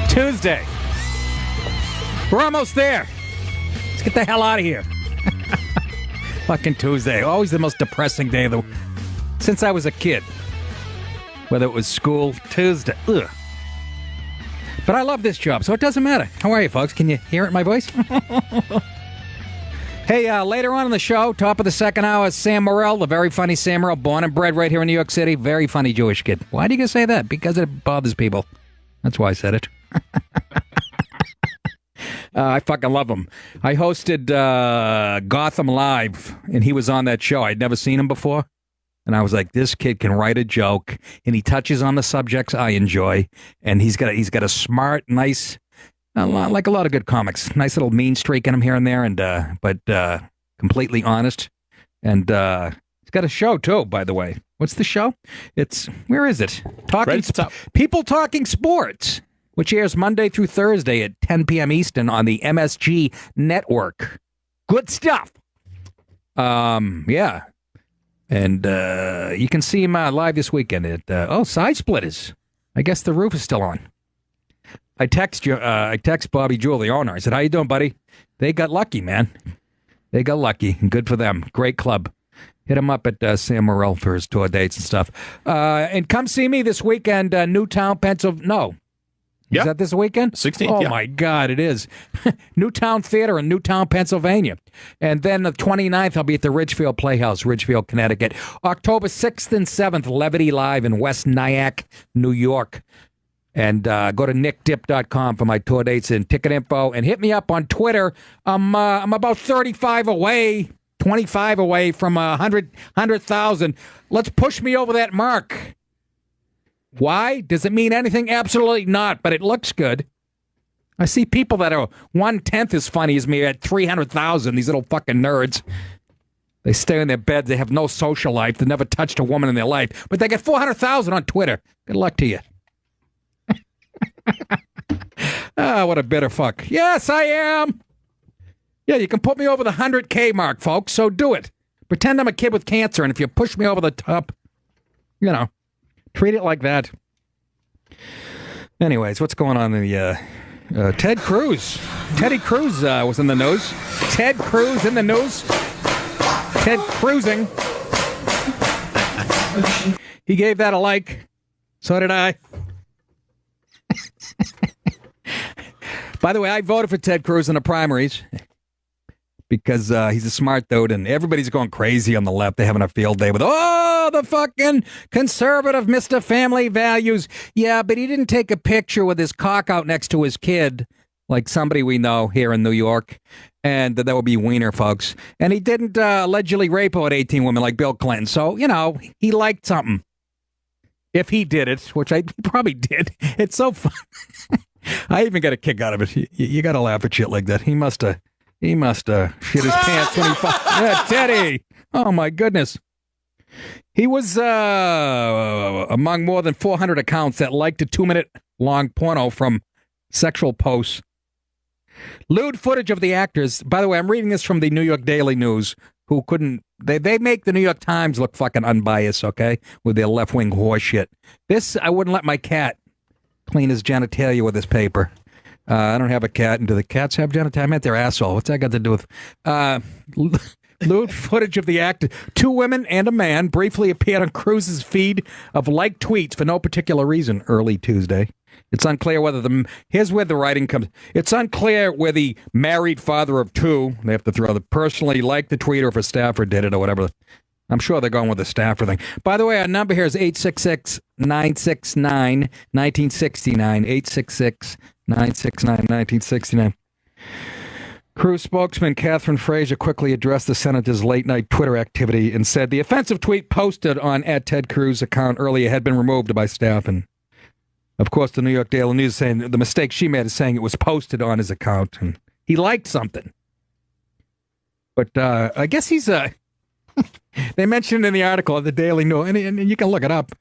Tuesday. We're almost there. Let's get the hell out of here. Fucking Tuesday. Always the most depressing day of the since I was a kid. Whether it was school, Tuesday. Ugh. But I love this job, so it doesn't matter. How are you, folks? Can you hear it in my voice? Hey, later on in the show, top of the second hour, Sam Morrell, the very funny Sam Morrell, born and bred right here in New York City. Very funny Jewish kid. Why do you say that? Because it bothers people. That's why I said it. I fucking love him. I hosted Gotham Live, and he was on that show. I'd never seen him before. And I was like, this kid can write a joke, and he touches on the subjects I enjoy. And he's got a smart, nice, like a lot of good comics, nice little mean streak in him here and there, but completely honest. And he's got a show, too, by the way. What's the show? Where is it? People Talking Sports, which airs Monday through Thursday at 10 p.m. Eastern on the MSG network. Good stuff. Yeah. And you can see him live this weekend at, Side Splitters. I guess the roof is still on. I text Bobby Jewell, the owner. I said, how you doing, buddy? They got lucky, man. They got lucky. Good for them. Great club. Hit him up at Sam Morrell for his tour dates and stuff. And come see me this weekend, Newtown, Pennsylvania. No. Is that this weekend? 16th, Oh, my God, it is. Newtown Theater in Newtown, Pennsylvania. And then the 29th, I'll be at the Ridgefield Playhouse, Ridgefield, Connecticut. October 6th and 7th, Levity Live in West Nyack, New York. And go to nickdip.com for my tour dates and ticket info. And hit me up on Twitter. I'm about 35 away, 25 away from 100,000. Let's push me over that mark. Why? Does it mean anything? Absolutely not, but it looks good. I see people that are 1/10 as funny as me at 300,000, these little fucking nerds. They stay in their beds, they have no social life, they never touched a woman in their life, but they get 400,000 on Twitter. Good luck to you. What a bitter fuck. Yes, I am. Yeah, you can put me over the 100K mark, folks, so do it. Pretend I'm a kid with cancer, and if you push me over the top, treat it like that. Anyways, what's going on in the Ted Cruz? Teddy Cruz was in the news. Ted Cruz in the news. Ted Cruzing. He gave that a like. So did I. By the way, I voted for Ted Cruz in the primaries because he's a smart dude, and everybody's going crazy on the left. They're having a field day with, the fucking conservative Mr. Family Values. Yeah, but he didn't take a picture with his cock out next to his kid, like somebody we know here in New York, and that would be Wiener, folks. And he didn't allegedly rape about 18 women like Bill Clinton, so, he liked something. If he did it, which I probably did. It's so fun. I even got a kick out of it. You got to laugh at shit like that. He must have shit his pants when he yeah, Teddy. Oh, my goodness. He was among more than 400 accounts that liked a 2-minute long porno from sexual posts. Lewd footage of the actors. By the way, I'm reading this from the New York Daily News, who couldn't. They make the New York Times look fucking unbiased, okay, with their left-wing horse shit. This, I wouldn't let my cat clean his genitalia with this paper. I don't have a cat, and do the cats have genitalia? I meant their asshole. What's that got to do with... lewd footage of the actor. 2 women and a man briefly appeared on Cruz's feed of liked tweets for no particular reason early Tuesday. It's unclear whether here's where the writing comes. It's unclear where the married father of 2, they have to throw the personally liked the tweet or if a staffer did it or whatever. I'm sure they're going with the staffer thing. By the way, our number here is 866-969-1969. 866-969-1969. Cruz spokesman Catherine Frazier quickly addressed the senator's late-night Twitter activity and said the offensive tweet posted on @TedCruz account earlier had been removed by staff. And, of course, the New York Daily News is saying the mistake she made is saying it was posted on his account. And he liked something. But I guess he's they mentioned in the article at the Daily News, and you can look it up.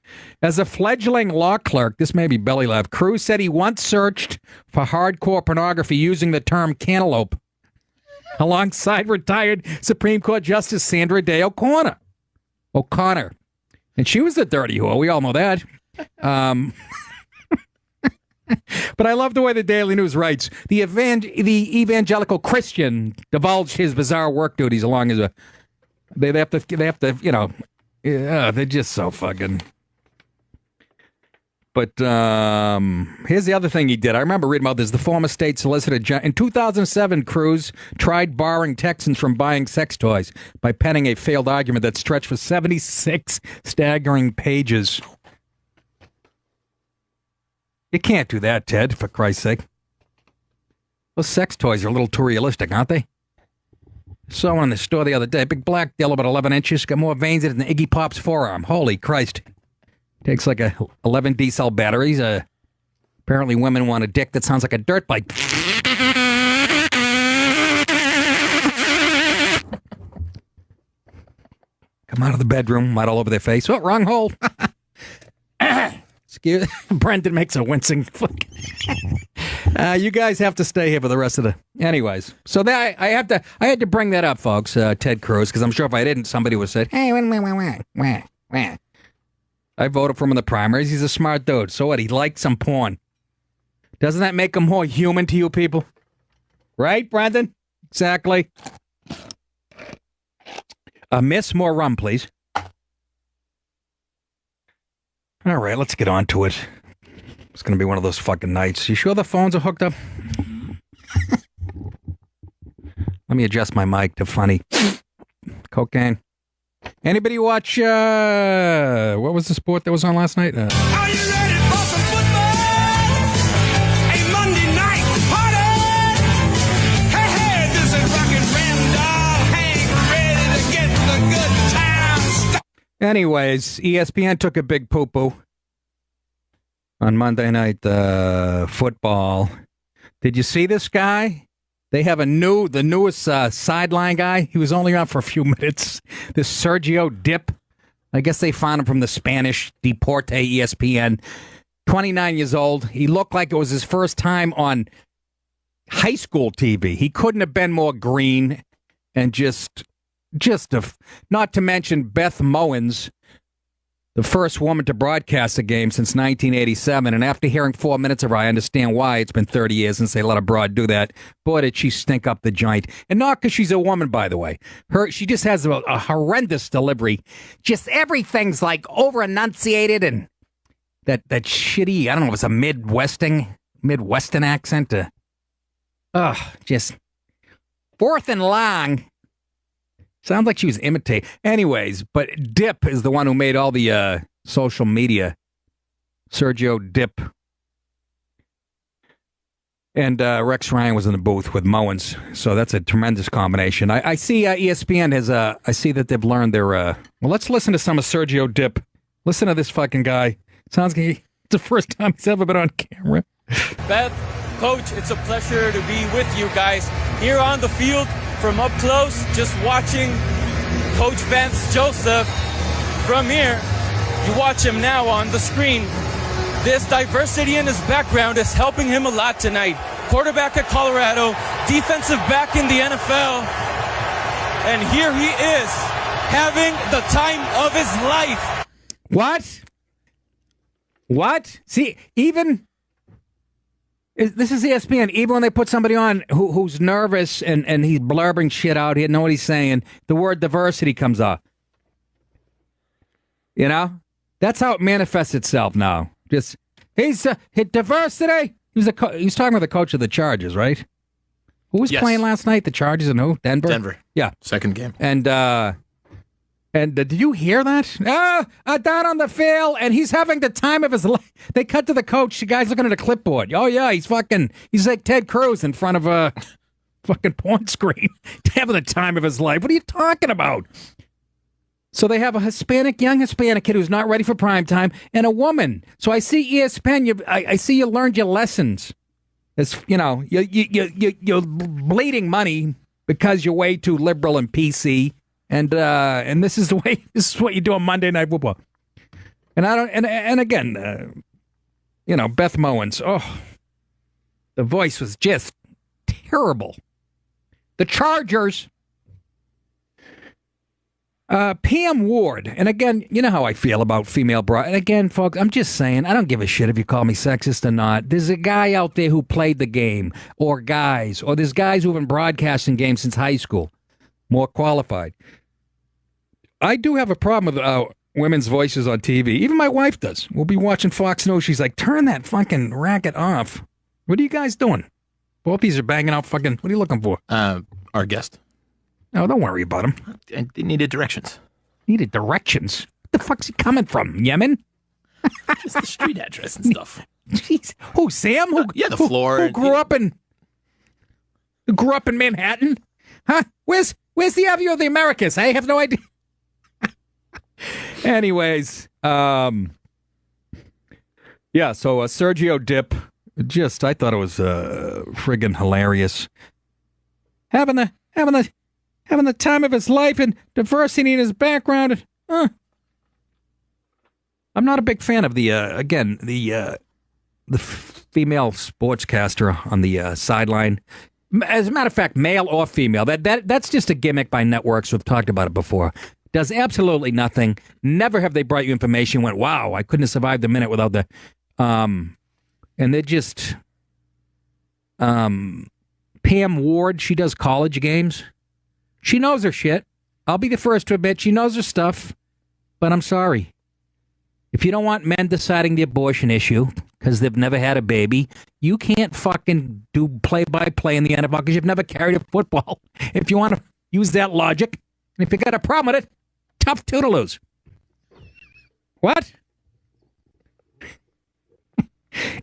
As a fledgling law clerk, this may be belly laugh, Cruz said he once searched for hardcore pornography using the term cantaloupe, alongside retired Supreme Court Justice Sandra Day O'Connor. And she was a dirty whore. We all know that. But I love the way the Daily News writes. The evangelical Christian divulged his bizarre work duties along as a. They have to, you know, yeah, they're just so fucking. But here's the other thing he did. I remember reading about this. The former state solicitor in 2007, Cruz tried barring Texans from buying sex toys by penning a failed argument that stretched for 76 staggering pages. You can't do that, Ted, for Christ's sake. Those sex toys are a little too realistic, aren't they? Saw one in the store the other day. Big black deal about 11 inches. Got more veins in it than Iggy Pop's forearm. Holy Christ. Takes like 11 D-cell batteries. Apparently women want a dick that sounds like a dirt bike. Come out of the bedroom, mud all over their face. Oh, wrong hole. Excuse Brendan makes a wincing. You guys have to stay here for the rest of the. Anyways, so that I had to bring that up, folks. Ted Cruz, because I'm sure if I didn't, somebody would say, "Hey, wah. I voted for him in the primaries. He's a smart dude. So what? He liked some porn. Doesn't that make him more human to you people? Right, Brendan? Exactly. Miss, more rum, please. All right, let's get on to it. It's going to be one of those fucking nights. You sure the phones are hooked up? Let me adjust my mic to funny. Cocaine. Anybody watch, what was the sport that was on last night? Are you ready for some football? A Monday night party? Hey, this is rockin' Randall Hank, ready to get the good times. Anyways, ESPN took a big poo-poo on Monday Night Football. Did you see this guy? They have the newest sideline guy. He was only on for a few minutes. This Sergio Dip. I guess they found him from the Spanish Deporte ESPN. 29 years old. He looked like it was his first time on high school TV. He couldn't have been more green and not to mention Beth Mowins, the first woman to broadcast a game since 1987. And after hearing 4 minutes of her, I understand why. It's been 30 years since they let a broad do that. Boy, did she stink up the joint. And not because she's a woman, by the way. She just has a horrendous delivery. Just everything's like over-enunciated and that shitty, I don't know if it's a Midwestern accent. Just fourth and long. Sounds like she was imitating. Anyways, but Dip is the one who made all the social media. Sergio Dip. And Rex Ryan was in the booth with Mowins. So that's a tremendous combination. I see ESPN has, I see that they've learned their, well, let's listen to some of Sergio Dip. Listen to this fucking guy. Sounds like it's the first time he's ever been on camera. Beth, Coach, it's a pleasure to be with you guys here on the field. From up close, just watching Coach Vance Joseph from here. You watch him now on the screen. This diversity in his background is helping him a lot tonight. Quarterback at Colorado, defensive back in the NFL. And here he is, having the time of his life. What? See, this is ESPN. Even when they put somebody on who's nervous and he's blurbing shit out, he didn't know what he's saying, the word diversity comes up. You know? That's how it manifests itself now. Just, he's diversity. He was talking about the coach of the Chargers, right? Who was playing last night? The Chargers and who? Denver? Yeah. Second game. And did you hear that? Down on the field, and he's having the time of his life. They cut to the coach. The guy's looking at a clipboard. Oh, yeah, he's like Ted Cruz in front of a fucking porn screen. Having the time of his life. What are you talking about? So they have a young Hispanic kid who's not ready for prime time, and a woman. So I see ESPN. I see you learned your lessons. It's, you know, you're bleeding money because you're way too liberal and PC. And this is what you do on Monday Night Football. And again, Beth Mowins. Oh, the voice was just terrible. The Chargers Pam Ward, and again, you know how I feel about female broad. And again, folks, I'm just saying, I don't give a shit if you call me sexist or not. There's a guy out there who played the game, or guys, or there's guys who've been broadcasting games since high school, more qualified. I do have a problem with women's voices on TV. Even my wife does. We'll be watching Fox News. She's like, turn that fucking racket off. What are you guys doing? Both these are banging out fucking, what are you looking for? Our guest. No, don't worry about him. They needed directions. Needed directions? What the fuck's he coming from? Yemen? Just the street address and stuff. Jeez. Who, Sam? Who, yeah, the floor. Who grew up in Manhattan? Huh? Where's the Avenue of the Americas? I have no idea. Anyways, yeah, so Sergio Dip, I thought it was friggin' hilarious. Having the time of his life and diversity in his background. I'm not a big fan of the female sportscaster on the sideline. As a matter of fact, male or female, that's just a gimmick by networks. We've talked about it before. Does absolutely nothing. Never have they brought you information. Went, wow, I couldn't have survived a minute without the. And they're just. Pam Ward, she does college games. She knows her shit. I'll be the first to admit she knows her stuff. But I'm sorry. If you don't want men deciding the abortion issue because they've never had a baby, you can't fucking do play-by-play in the NFL because you've never carried a football. If you want to use that logic, and if you got a problem with it, tough toodaloos. What?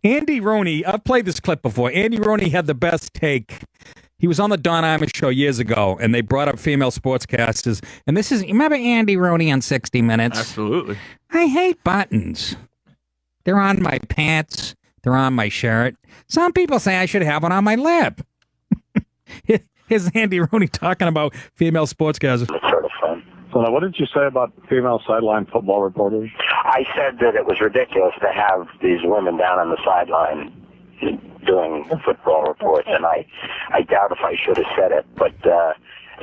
Andy Roney, I've played this clip before. Andy Roney had the best take. He was on the Don Imus show years ago, and they brought up female sportscasters. And this is, remember Andy Roney on 60 Minutes? Absolutely. I hate buttons. They're on my pants. They're on my shirt. Some people say I should have one on my lip. Here's Andy Roney talking about female sportscasters. It's sort of fun. So now, what did you say about female sideline football reporters? I said that it was ridiculous to have these women down on the sideline doing football reports, and I doubt if I should have said it, but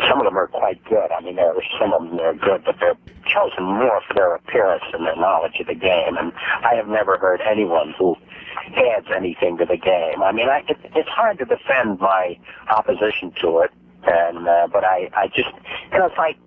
some of them are quite good. I mean, some of them are good, but they're chosen more for their appearance and their knowledge of the game, and I have never heard anyone who adds anything to the game. I mean, it's hard to defend my opposition to it, and but I just, it's like,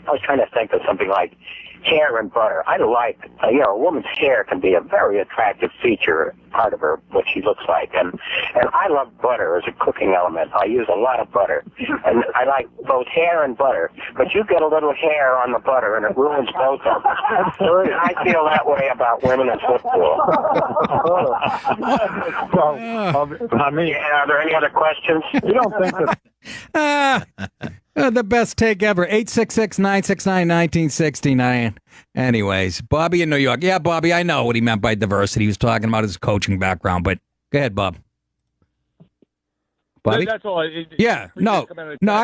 I was trying to think of something like hair and butter. I like, a woman's hair can be a very attractive feature, part of her, what she looks like. And I love butter as a cooking element. I use a lot of butter. And I like both hair and butter. But you get a little hair on the butter and it ruins both of them. I feel that way about women in football. Well, I mean, are there any other questions? you don't think that... The best take ever. 866-969-1969. Anyways, Bobby in New York. Yeah, Bobby, I know what he meant by diversity. He was talking about his coaching background, but go ahead, Bob. Bobby? That's all. I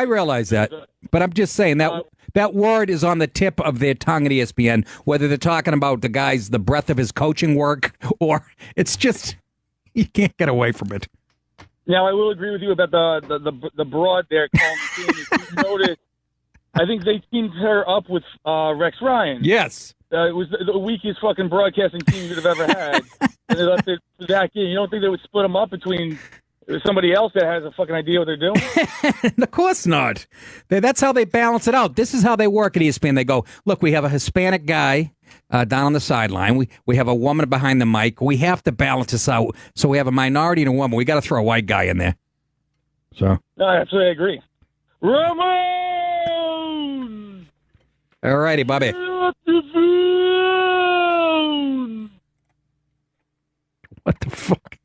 realize that. But I'm just saying that word is on the tip of their tongue at ESPN, whether they're talking about the guy's, the breadth of his coaching work, or it's just, you can't get away from it. Now, I will agree with you about the broad there calling the team. If you notice, I think they teamed her up with Rex Ryan. Yes. It was the weakest fucking broadcasting team you'd have ever had. And they left it to that game. You don't think they would split them up between somebody else that has a fucking idea what they're doing? Of course not. That's how they balance it out. This is how they work at ESPN. They go, look, we have a Hispanic guy down on the sideline. We have a woman behind the mic. We have to balance this out. So we have a minority and a woman. We got to throw a white guy in there. So. No, absolutely agree. Ramon! All righty, Bobby. What the fuck?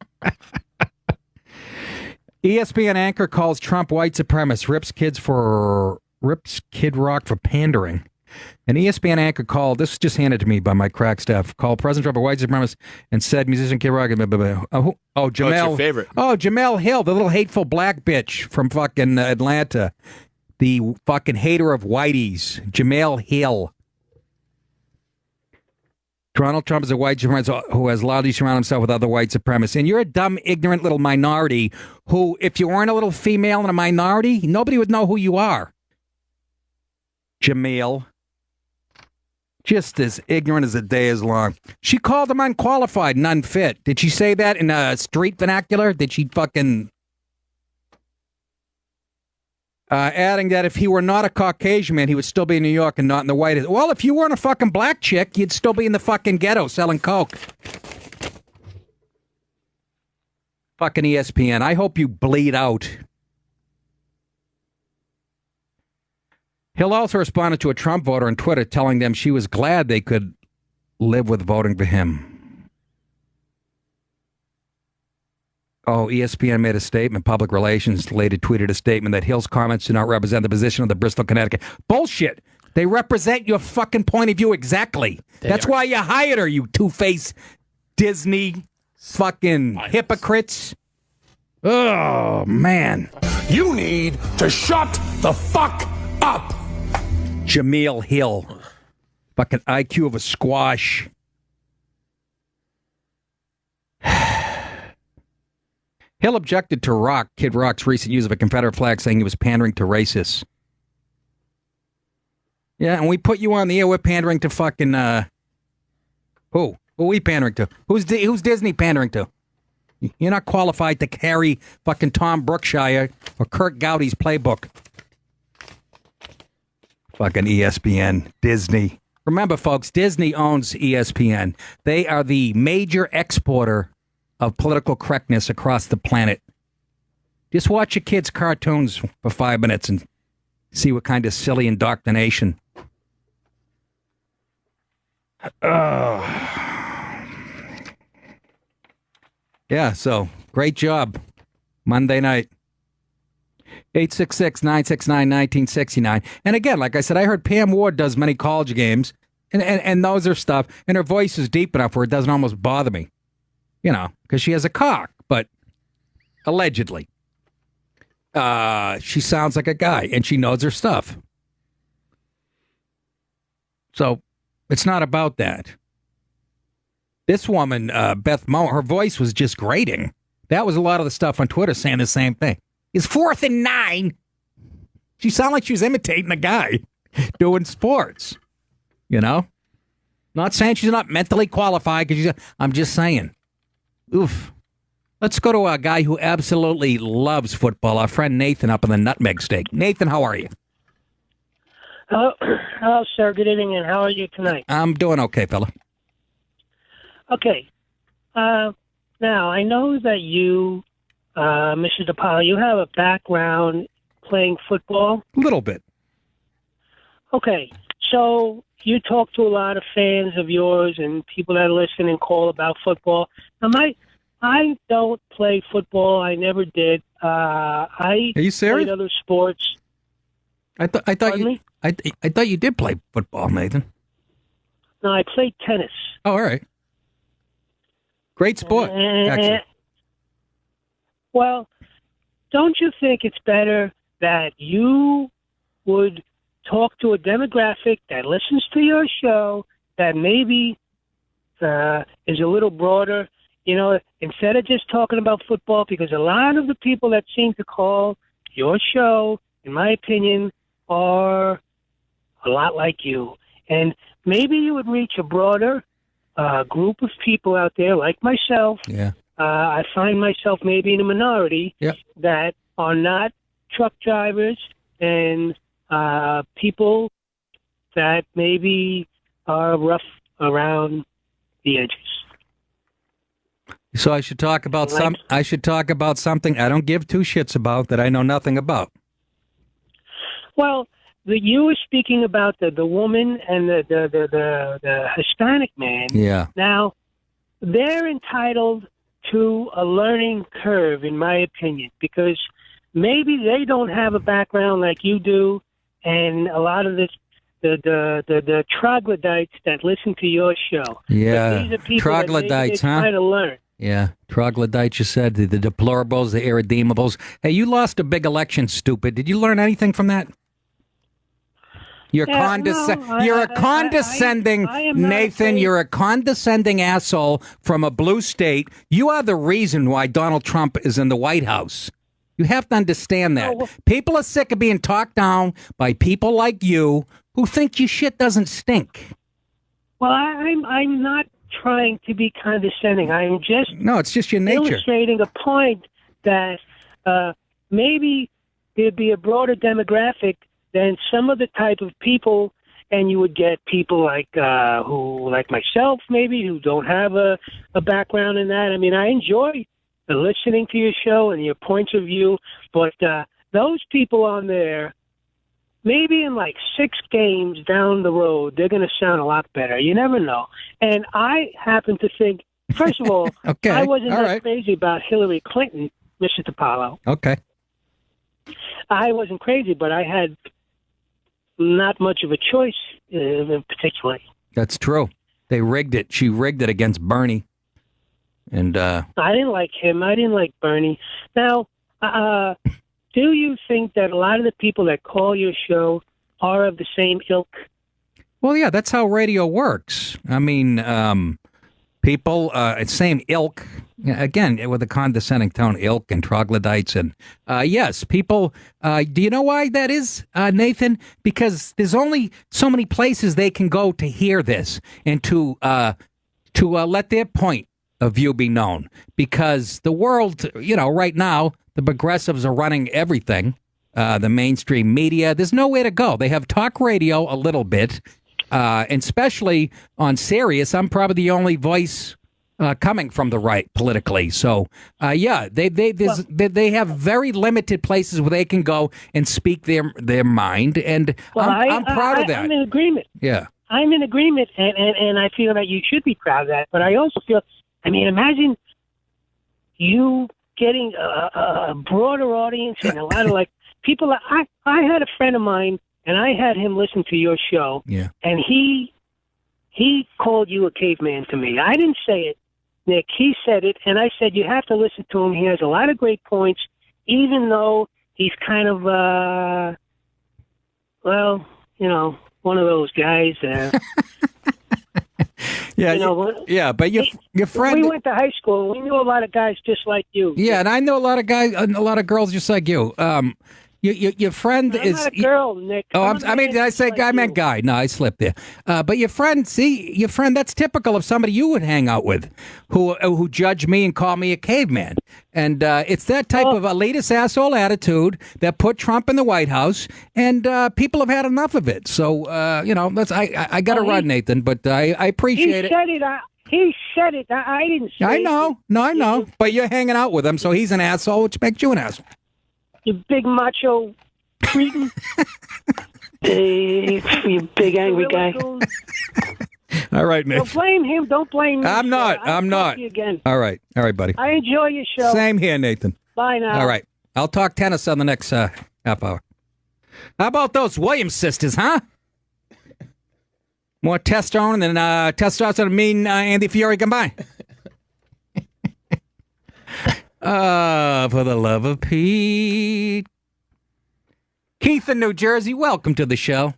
ESPN anchor calls Trump white supremacist, rips Kid Rock for pandering. An ESPN anchor called, this was just handed to me by my crack staff, called President Trump a white supremacist and said musician Kid Rock, Jamel. What's your favorite? Oh, Jamel Hill, the little hateful black bitch from fucking Atlanta. The fucking hater of whiteys, Jamel Hill. Donald Trump is a white supremacist who has loudly surrounded himself with other white supremacists. And you're a dumb, ignorant little minority who, if you weren't a little female and a minority, nobody would know who you are. Jamil. Just as ignorant as the day is long. She called him unqualified and unfit. Did she say that in street vernacular? Did she fucking... adding that if he were not a Caucasian man, he would still be in New York and not in the White House. Well, if you weren't a fucking black chick, you'd still be in the fucking ghetto selling coke. Fucking ESPN. I hope you bleed out. Hill also responded to a Trump voter on Twitter telling them she was glad they could live with voting for him. Oh, ESPN made a statement. Public Relations later tweeted a statement that Hill's comments do not represent the position of the Bristol, Connecticut. Bullshit. They represent your fucking point of view exactly. That's why you hired her, you two-faced Disney fucking hypocrites. Oh, man. You need to shut the fuck up. Jamil Hill. Fucking IQ of a squash. Hill objected to Kid Rock's recent use of a Confederate flag, saying he was pandering to racists. Yeah, and we put you on the air. We're pandering to fucking, who? Who are we pandering to? Who's Disney pandering to? You're not qualified to carry fucking Tom Brookshire or Kurt Gowdy's playbook. Fucking ESPN, Disney. Remember, folks, Disney owns ESPN. They are the major exporter of political correctness across the planet. Just watch your kids' cartoons for 5 minutes and see what kind of silly indoctrination. Yeah, so great job. Monday night. 866-969-1969. And again, like I said, I heard Pam Ward does many college games, and those are stuff, and her voice is deep enough where it doesn't almost bother me. You know, because she has a cock, but allegedly. She sounds like a guy, and she knows her stuff. So, it's not about that. This woman, Beth Moe, her voice was just grating. That was a lot of the stuff on Twitter saying the same thing. It's 4th and 9. She sounded like she was imitating a guy doing sports. You know? Not saying she's not mentally qualified, because I'm just saying. Oof. Let's go to a guy who absolutely loves football, our friend Nathan up in the Nutmeg State. Nathan, how are you? Hello, sir. Good evening, and how are you tonight? I'm doing okay, fella. Okay. Now, I know that you, Mr. DePaolo, you have a background playing football. A little bit. Okay. So you talk to a lot of fans of yours and people that listen and call about football. Now, I don't play football. I never did. Are you serious? Played other sports. I thought you did play football, Nathan. No, I played tennis. Oh, all right. Great sport, actually. Well, don't you think it's better that you would talk to a demographic that listens to your show that maybe is a little broader, you know, instead of just talking about football? Because a lot of the people that seem to call your show, in my opinion, are a lot like you. And maybe you would reach a broader group of people out there like myself. Yeah. I find myself maybe in a minority that are not truck drivers and people that maybe are rough around the edges. So I should talk about I should talk about something I don't give two shits about that I know nothing about. Well, you were speaking about the woman and the Hispanic man. Yeah. Now, they're entitled to a learning curve, in my opinion, because maybe they don't have a background like you do, and a lot of the troglodytes that listen to your show. Yeah, these are people troglodytes, that huh? Trying to learn. Yeah, troglodytes. You said the deplorables, the irredeemables. Hey, you lost a big election, stupid. Did you learn anything from that? You're you're a condescending Nathan. You're a condescending asshole from a blue state. You are the reason why Donald Trump is in the White House. You have to understand that. Oh, well- People are sick of being talked down by people like you who think your shit doesn't stink. Well, I'm not trying to be condescending. I'm just No, it's just your nature. illustrating a point that maybe there'd be a broader demographic than some of the type of people, and you would get people like who, like myself, maybe, who don't have a background in that. I mean, I enjoy listening to your show and your points of view, but those people on there, maybe in like 6 games down the road, they're going to sound a lot better. You never know. And I happen to think, first of all, Okay, I wasn't all that right. crazy about Hillary Clinton, Mr. Paolo. Okay. I wasn't crazy, but I had not much of a choice, particularly. That's true. They rigged it. She rigged it against Bernie. And I didn't like him. I didn't like Bernie. Now, do you think that a lot of the people that call your show are of the same ilk? well, yeah, that's how radio works. I mean, people, same ilk. Again, with a condescending tone, ilk and troglodytes, and yes, people. Do you know why that is, Nathan? Because there's only so many places they can go to hear this and to let their point of view be known. Because the world, right now, the progressives are running everything. The mainstream media. There's nowhere to go. They have talk radio a little bit, and especially on Sirius. I'm probably the only voice coming from the right politically. So, yeah, they have very limited places where they can go and speak their mind, and I'm proud of that. I'm in agreement. Yeah. I'm in agreement, and I feel that you should be proud of that. But I also feel, imagine you getting a broader audience and a lot of people. I had a friend of mine, and I had him listen to your show. Yeah. And he called you a caveman to me. I didn't say it, Nick. He said it, and I said you have to listen to him. He has a lot of great points, even though he's kind of one of those guys. Yeah, but your friend. We went to high school. And we knew a lot of guys just like you. Yeah, and I know a lot of guys, a lot of girls just like you. Your friend I'm is not a girl, Nick. Oh, I'm a man did I say just guy? I like meant you. guy. No, I slipped there. But your friend, that's typical of somebody you would hang out with, who judge me and call me a caveman. And it's that type of elitist asshole attitude that put Trump in the White House, and people have had enough of it. So that's I got to run, Nathan, but I appreciate it. He said it. I didn't say I it. know. No, I know. But you're hanging out with him, so he's an asshole, which makes you an asshole. You big macho cretin. You big angry guy. All right, Nick. Don't blame him. Don't blame me. I'm not. I'll I'm talk not. to you again. All right, buddy. I enjoy your show. Same here, Nathan. Bye now. All right. I'll talk tennis on the next half hour. How about those Williams sisters, huh? More testosterone than testosterone and mean Andy Fiore combined. For the love of Pete. Keith in New Jersey, welcome to the show.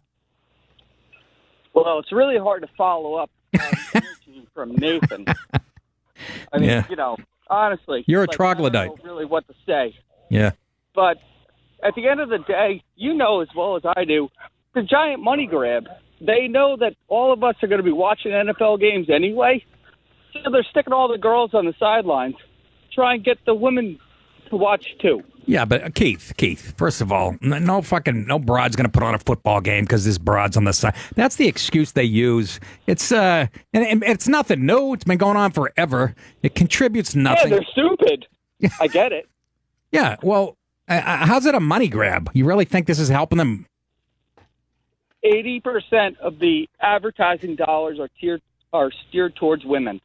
Well, it's really hard to follow up from Nathan. I mean, Yeah. Honestly. You're a I troglodyte. don't know really what to say. Yeah. But at the end of the day, you know as well as I do, the giant money grab. They know that all of us are going to be watching NFL games anyway, so they're sticking all the girls on the sidelines, try and get the women to watch too. Yeah, but Keith, first of all, no broad's going to put on a football game because this broad's on the side. That's the excuse they use. It's and it's nothing new. It's been going on forever. It contributes nothing. Yeah, they're stupid. I get it. Yeah, well, how's it a money grab? You really think this is helping them? 80% of the advertising dollars are steered towards women.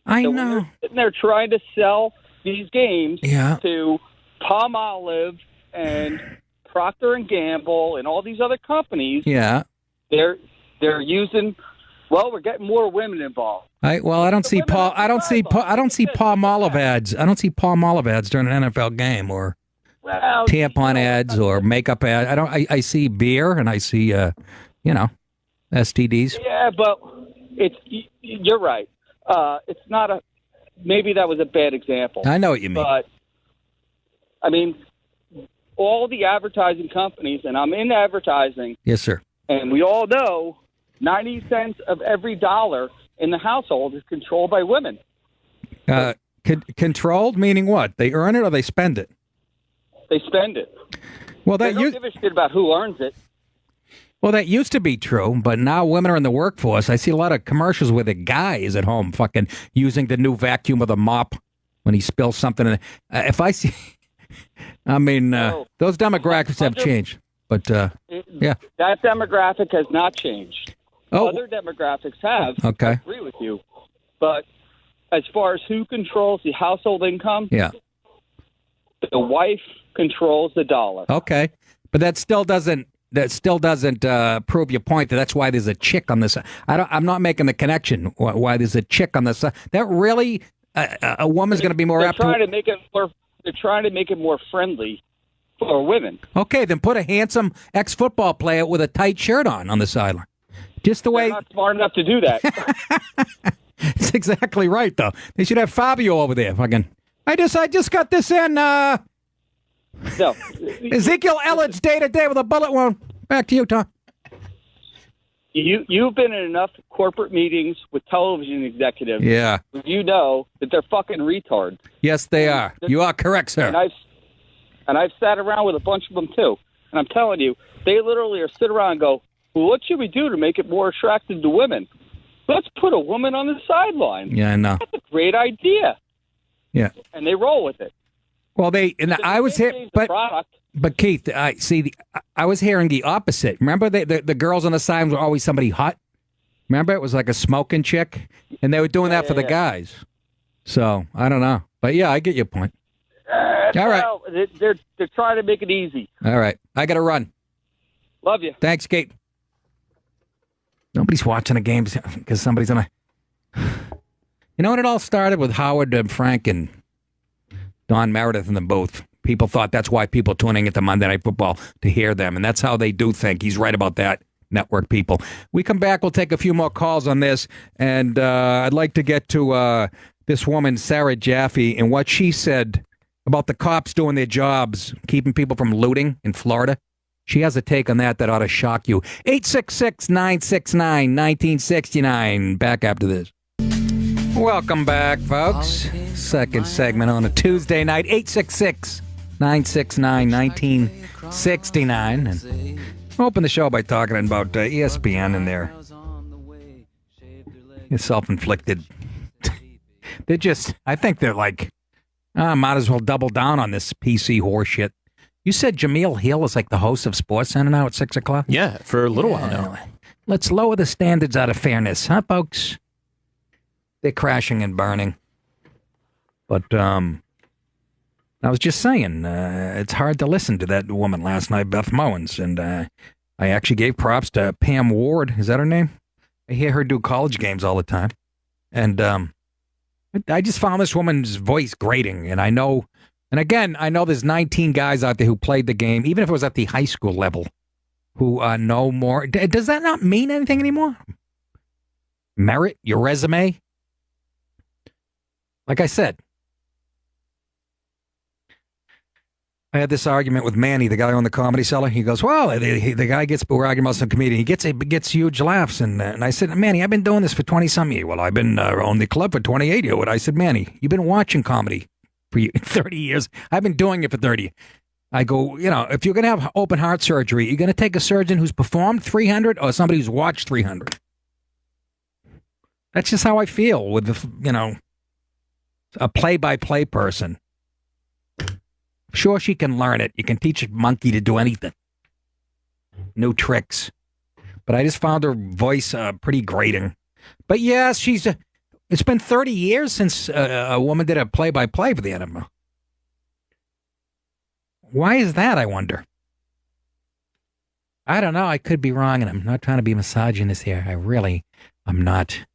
I So when know. they're sitting there trying to sell these games Yeah. to Palm Olive and Procter and Gamble and all these other companies, Yeah. they're using. Well, we're getting more women involved. I don't see Paul. I don't see Palm Olive ads. I don't see Palm Olive ads during an NFL game or Well, tampon ads or makeup ads. I see beer and I see STDs. Yeah, but you're right. It's not maybe that was a bad example. I know what you mean. But I mean, all the advertising companies, and I'm in advertising, Yes, sir. and we all know 90 cents of every dollar in the household is controlled by women. Controlled meaning what? They earn it or they spend it? They spend it. Well, They don't give a shit about who earns it. Well, that used to be true, but now women are in the workforce. I see a lot of commercials where the guy is at home fucking using the new vacuum with a mop when he spills something. If I see, I mean, those demographics have changed. But, yeah. That demographic has not changed. Oh. Other demographics have. Okay. I agree with you. But as far as who controls the household income, Yeah. the wife controls the dollar. Okay. But that still doesn't prove your point that's why there's a chick on this. I'm not making the connection why there's a chick on this. That really a woman's going to be more They're apt trying to make it more. They're trying to make it more friendly for women. Okay, then put a handsome ex-football player with a tight shirt on the sideline. Just the way. They're not smart enough to do that. That's exactly right, though. They should have Fabio over there. Fucking. I just got this in. No. Ezekiel Elliott's day-to-day with a bullet wound. Back to you, Tom. You've been in enough corporate meetings with television executives. Yeah. You know that they're fucking retards. Yes, they are. You are correct, sir. And I've sat around with a bunch of them too. And I'm telling you, they literally are sit around and go, "Well, what should we do to make it more attractive to women? Let's put a woman on the sideline." Yeah, I know. That's a great idea. Yeah. And they roll with it. Well, I was here, but Keith, I was hearing the opposite. Remember, the girls on the side were always somebody hot. Remember, it was like a smoking chick, and they were doing that for the guys. So I don't know, but yeah, I get your point. All right, they're trying to make it easy. All right, I got to run. Love you. Thanks, Kate. Nobody's watching the games because somebody's on a. You know when it all started with Howard and Frank and Don Meredith and them both. People thought that's why people tuning into Monday Night Football to hear them, and that's how they do think. He's right about that, network people. We come back, we'll take a few more calls on this, and I'd like to get to this woman, Sarah Jaffe, and what she said about the cops doing their jobs, keeping people from looting in Florida. She has a take on that ought to shock you. 866-969-1969. Back after this. Welcome back, folks. Second segment on a Tuesday night. 866-969-1969. And open the show by talking about ESPN and their self-inflicted. I think they're like, might as well double down on this PC horseshit. You said Jameel Hill is like the host of SportsCenter now at 6 o'clock? Yeah, for a little while now. Let's lower the standards out of fairness, huh, folks? They're crashing and burning. But I was just saying, it's hard to listen to that woman last night, Beth Mowins, and I actually gave props to Pam Ward. Is that her name? I hear her do college games all the time. And I just found this woman's voice grating, and I know there's 19 guys out there who played the game, even if it was at the high school level, who know more. Does that not mean anything anymore? Merit, your resume? Like I said, I had this argument with Manny, the guy on the Comedy Cellar. He goes, well, the guy we're arguing about some comedian. He gets huge laughs. And I said, Manny, I've been doing this for 20-some years. Well, I've been on the club for 28 years. I said, Manny, you've been watching comedy for 30 years. I've been doing it for 30. I go, if you're going to have open heart surgery, you're going to take a surgeon who's performed 300 or somebody who's watched 300. That's just how I feel with, a play-by-play person. Sure, she can learn it. You can teach a monkey to do anything. New tricks. But I just found her voice pretty grating. But yes, it's been 30 years since a woman did a play-by-play for the NFL. Why is that, I wonder? I don't know. I could be wrong, and I'm not trying to be misogynist here. I'm not.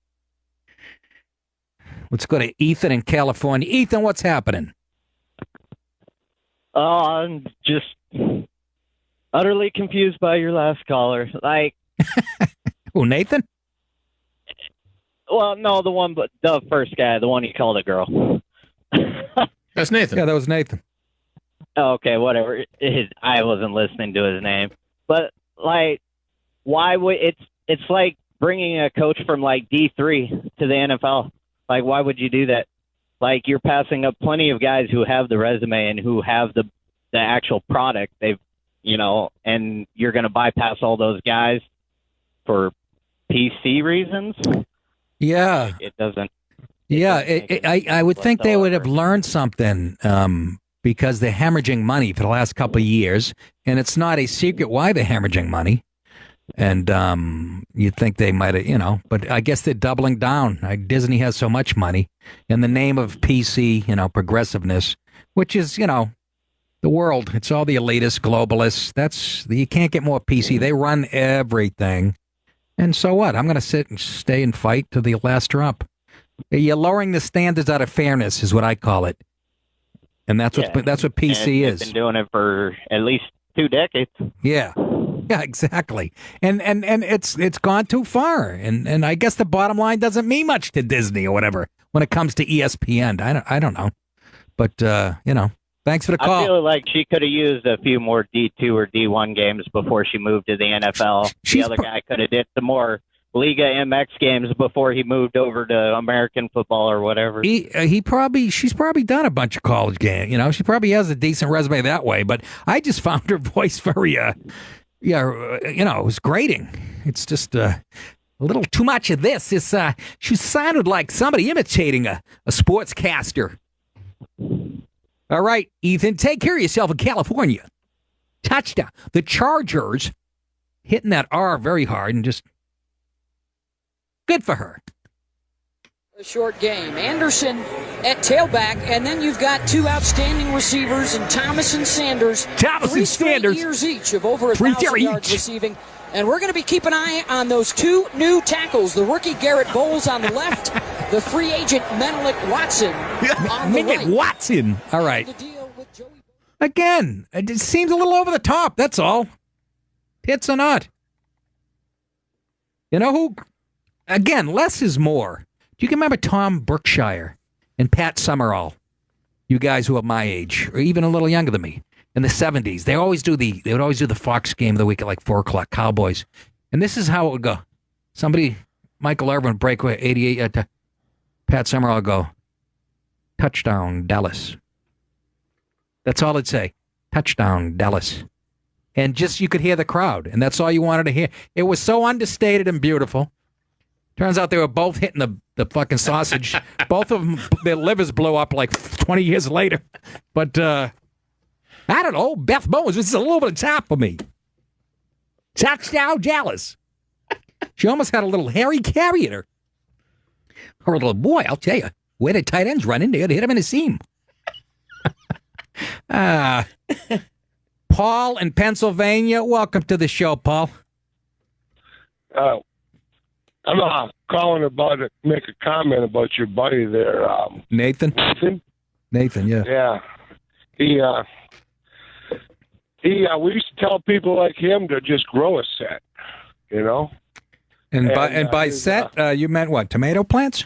Let's go to Ethan in California. Ethan, what's happening? Oh, I'm just utterly confused by your last caller. Who, Nathan? Well, no, the first guy, the one you called a girl. That's Nathan. Yeah, that was Nathan. Okay, whatever. I wasn't listening to his name, but like, why would it's like bringing a coach from like D3 to the NFL? Like, why would you do that? Like, you're passing up plenty of guys who have the resume and who have the actual product. And you're going to bypass all those guys for PC reasons. Yeah, it doesn't. I would think they would have learned something. Because they're hemorrhaging money for the last couple of years, and it's not a secret why they're hemorrhaging money. And you'd think they might have, but I guess they're doubling down. Disney has so much money in the name of PC, progressiveness, which is, the world. It's all the elitists, globalists. You can't get more PC. They run everything. And so what? I'm going to sit and stay and fight to the last drop. You're lowering the standards out of fairness is what I call it. And that's what PC is. They've been doing it for at least 2 decades. Yeah, exactly. And it's gone too far. And I guess the bottom line doesn't mean much to Disney or whatever when it comes to ESPN. I don't know, but thanks for the call. I feel like she could have used a few more D2 or D1 games before she moved to the NFL. The other guy could have did some more Liga MX games before he moved over to American football or whatever. She's probably done a bunch of college games. She probably has a decent resume that way. But I just found her voice very, it was grating. It's just a little too much of this. She sounded like somebody imitating a sportscaster. All right, Ethan, take care of yourself in California. Touchdown. The Chargers hitting that R very hard and just. Good for her. A short game. Anderson at tailback, and then you've got 2 outstanding receivers in Thomas and Sanders. 3 straight years each of over 1,000 yards receiving. And we're going to be keeping an eye on those 2 new tackles. The rookie Garrett Bowles on the left, the free agent Menelik Watson on the right. Watson. All right. Again, it seems a little over the top. That's all. Tits or not. You know who? Again, less is more. Do you remember Tom Berkshire and Pat Summerall? You guys who are my age, or even a little younger than me, in the 70s. They would always do the Fox game of the week at like 4 o'clock, Cowboys. And this is how it would go. Michael Irvin would break away 88 Pat Summerall would go, touchdown, Dallas. That's all it'd say. Touchdown, Dallas. And just you could hear the crowd, and that's all you wanted to hear. It was so understated and beautiful. Turns out they were both hitting the fucking sausage. Both of them, their livers blew up like 20 years later. But, I don't know. Beth Mowens, this is a little over the top for me. Touchdown, Dallas. She almost had a little Harry Carey in her. Her little boy, I'll tell you. Where the tight ends run in there to hit him in the seam. Paul in Pennsylvania. Welcome to the show, Paul. I'm calling to make a comment about your buddy there, Nathan. Nathan, yeah. Yeah, we used to tell people like him to just grow a set, And by set, you meant what? Tomato plants?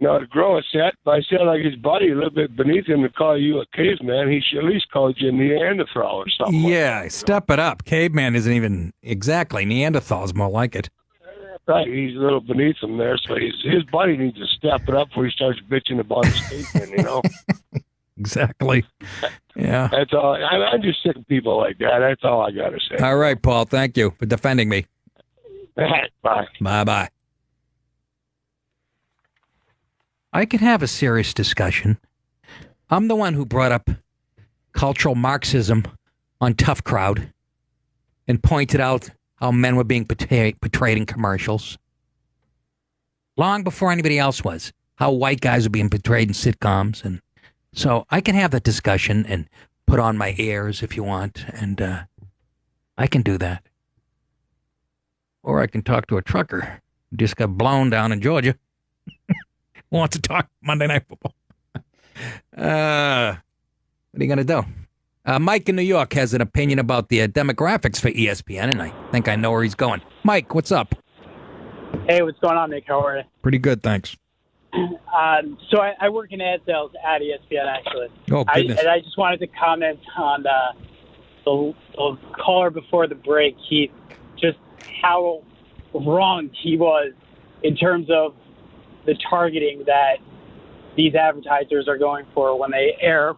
No, to grow a set. But I said like his buddy a little bit beneath him to call you a caveman. He should at least call you a Neanderthal or something. Yeah, step it up. Caveman isn't even exactly. Neanderthal is more like it. Right, he's a little beneath him there, so his buddy needs to step it up before he starts bitching about his caveman, Exactly. Yeah. That's all. I'm just sick of people like that. That's all I got to say. All right, Paul. Thank you for defending me. Bye. Bye-bye. I can have a serious discussion. I'm the one who brought up cultural Marxism on Tough Crowd and pointed out how men were being portrayed in commercials. Long before anybody else was. How white guys were being portrayed in sitcoms. And so I can have that discussion and put on my airs if you want. And I can do that. Or I can talk to a trucker who just got blown down in Georgia. Wants to talk Monday Night Football. What are you going to do? Mike in New York has an opinion about the demographics for ESPN, and I think I know where he's going. Mike, what's up? Hey, what's going on, Nick? How are you? Pretty good, thanks. So I work in ad sales at ESPN, actually. Oh, goodness. And I just wanted to comment on the caller before the break, Keith, just how wrong he was in terms of the targeting that these advertisers are going for when they air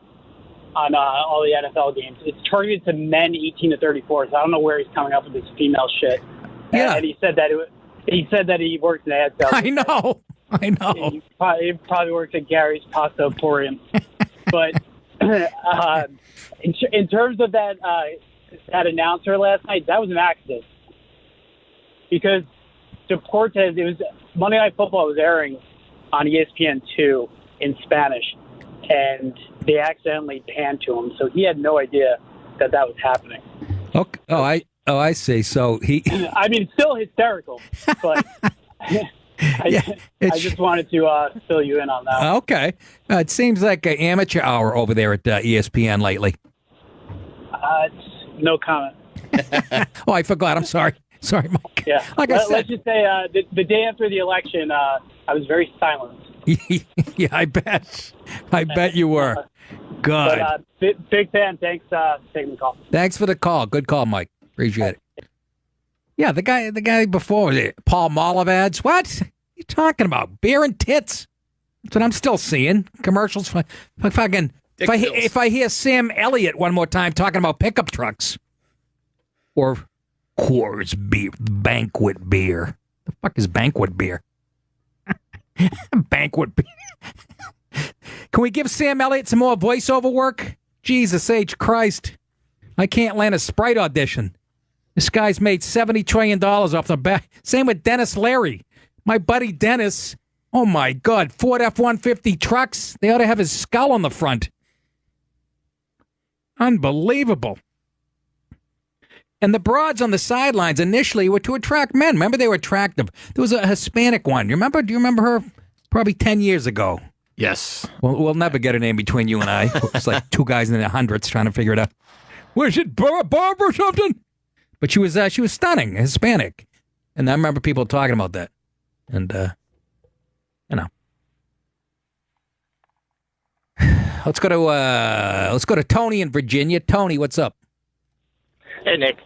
on all the NFL games. It's targeted to men 18 to 34, so I don't know where he's coming up with this female shit. Yeah. And he said that he works in ad sales. I know. He probably works at Gary's Pasta Emporium. But in terms of that announcer last night, that was an accident. Because Deportes, it was Monday Night Football was airing on ESPN2 in Spanish, and they accidentally panned to him, so he had no idea that was happening. Okay. I see. So he. I mean, still hysterical, but I just wanted to fill you in on that. Okay. It seems like an amateur hour over there at ESPN lately. No comment. Oh, I forgot. I'm sorry. Sorry, Mike. Yeah. Let's just say the day after the election, I was very silent. Yeah, I bet. I bet you were. Good. But, big fan. Thanks for taking the call. Thanks for the call. Good call, Mike. Appreciate it. Yeah, the guy before, was it Paul Molive ads? What? You talking about? Beer and tits. That's what I'm still seeing. Commercials for fucking. If I hear Sam Elliott one more time talking about pickup trucks or Coors beer, banquet beer. The fuck is banquet beer? Banquet beer. Can we give Sam Elliott some more voiceover work? Jesus H. Christ. I can't land a Sprite audition. This guy's made $70 trillion off the back. Same with Dennis Leary. My buddy Dennis. Oh, my God. Ford F-150 trucks. They ought to have his skull on the front. Unbelievable. And the broads on the sidelines initially were to attract men. Remember, they were attractive. There was a Hispanic one. Do you remember her? Probably 10 years ago. Yes. Well, we'll never get a name between you and I. It's like two guys in their hundreds trying to figure it out. Was it Barb or something? But she was stunning, Hispanic. And I remember people talking about that. And, Let's go to Tony in Virginia. Tony, what's up? Hey, Nick.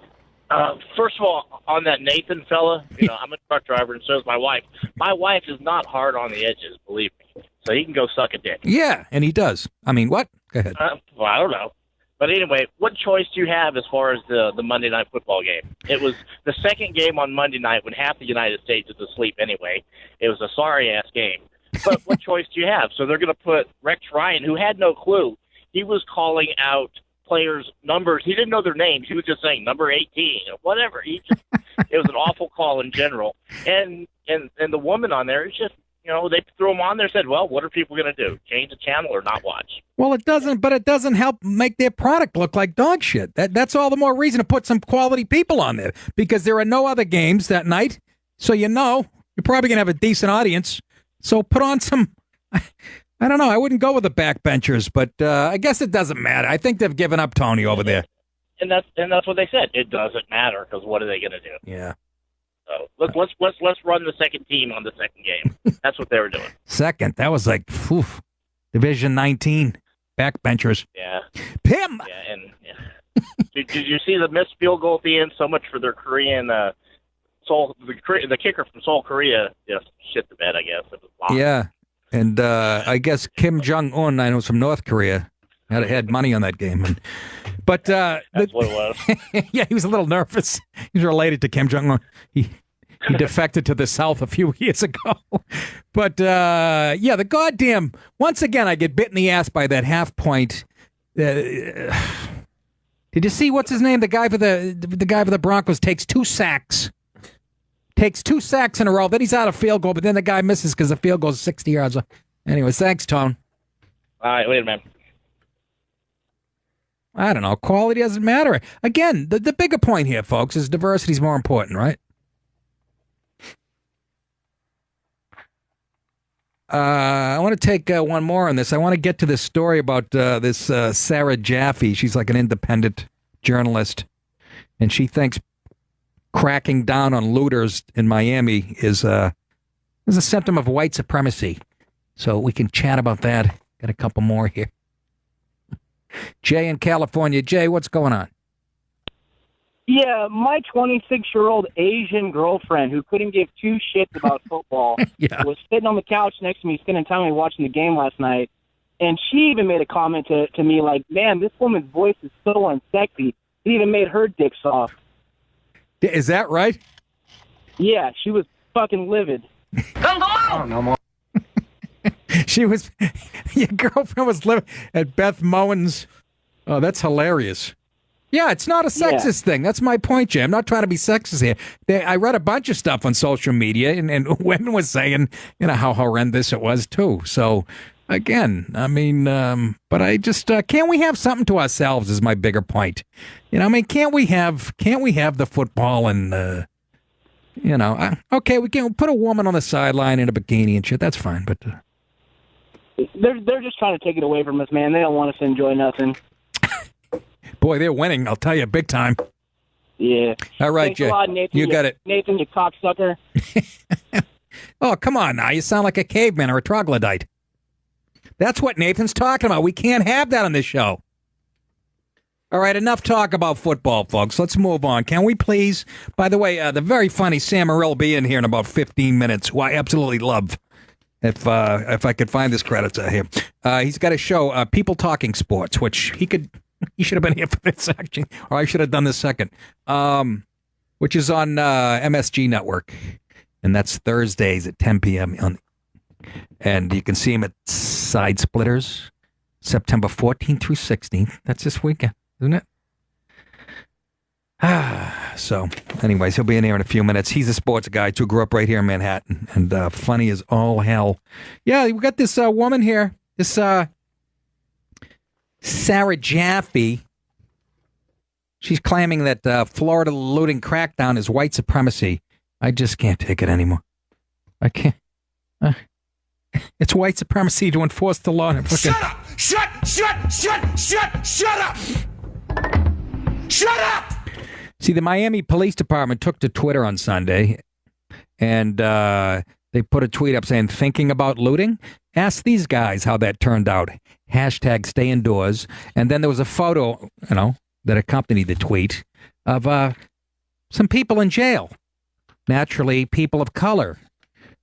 First of all, on that Nathan fella, I'm a truck driver and so is my wife. My wife is not hard on the edges, believe me. So he can go suck a dick. Yeah, and he does. I mean, what? Go ahead. Well, I don't know. But anyway, what choice do you have as far as the Monday Night Football game? It was the second game on Monday night when half the United States is asleep anyway. It was a sorry-ass game. But what choice do you have? So they're going to put Rex Ryan, who had no clue. He was calling out players' numbers. He didn't know their names. He was just saying number 18 or whatever. It was an awful call in general. And the woman on there, it's just, they threw him on there and said, well, what are people going to do? Change the channel or not watch? Well, it doesn't help make their product look like dog shit. That's all the more reason to put some quality people on there because there are no other games that night. So you're probably going to have a decent audience. So put on some, I don't know, I wouldn't go with the backbenchers, but I guess it doesn't matter. I think they've given up Tony over there. And that's what they said. It doesn't matter because what are they going to do? Yeah. So let's run the second team on the second game. That's what they were doing. Second, that was like Division 19 backbenchers. Yeah. Pim. Yeah, and did you see the missed field goal at the end? So much for their Korean. The kicker from Seoul, Korea, just shit the bed, I guess. It was blocked. Yeah, and I guess Kim Jong-un, I know, was from North Korea, had money on that game. But that's what it was. Yeah, he was a little nervous. He's related to Kim Jong-un. He defected to the South a few years ago. But, the goddamn, once again, I get bit in the ass by that half point. Did you see, what's his name? The guy for the Broncos takes 2 sacks. Takes 2 sacks in a row. Then he's out of field goal, but then the guy misses because the field goal is 60 yards. Anyways, thanks, Tone. All right, later, man. I don't know. Quality doesn't matter. Again, the bigger point here, folks, is diversity is more important, right? I want to take one more on this. I want to get to this story about this Sarah Jaffe. She's like an independent journalist, and she thinks cracking down on looters in Miami is a symptom of white supremacy. So we can chat about that. Got a couple more here. Jay in California. Jay, what's going on? Yeah, my 26-year-old Asian girlfriend who couldn't give two shits about football was sitting on the couch next to me, spending time with me watching the game last night, and she even made a comment to me like, man, this woman's voice is so unsexy. It even made her dick soft. Is that right? Yeah, she was fucking livid. Oh, no more. She was, your girlfriend was living at Beth Moen's. Oh, that's hilarious. Yeah, it's not a sexist thing. That's my point, Jay. I'm not trying to be sexist here. I read a bunch of stuff on social media, and women was saying, how horrendous it was, too. So, again, I mean, but I just, can't we have something to ourselves is my bigger point. Can't we have the football and, okay, we can put a woman on the sideline in a bikini and shit. That's fine, but... They're just trying to take it away from us, man. They don't want us to enjoy nothing. Boy, they're winning. I'll tell you, big time. Yeah. All right, Thanks Jay. a lot, Nathan. You got it. Nathan, you cocksucker. Oh, come on now. You sound like a caveman or a troglodyte. That's what Nathan's talking about. We can't have that on this show. All right, enough talk about football, folks. Let's move on. Can we please? By the way, the very funny Sam Morril will be in here in about 15 minutes, who I absolutely love. If I could find this credit to him. He's got a show, People Talking Sports, which he should have been here for this actually, or I should have done this second, which is on MSG Network, and that's Thursdays at 10 p.m. And you can see him at Side Splitters, September 14th through 16th. That's this weekend, isn't it? So, anyways, he'll be in here in a few minutes. He's a sports guy, too. Grew up right here in Manhattan, and funny as all hell. Yeah, we got this woman here, this Sarah Jaffe. She's claiming that Florida looting crackdown is white supremacy. I just can't take it anymore. I can't. It's white supremacy to enforce the law. Shut up! Shut up! Shut up! See, the Miami Police Department took to Twitter on Sunday, and they put a tweet up saying, thinking about looting? Ask these guys how that turned out. Hashtag stay indoors. And then there was a photo, that accompanied the tweet of some people in jail. Naturally, people of color.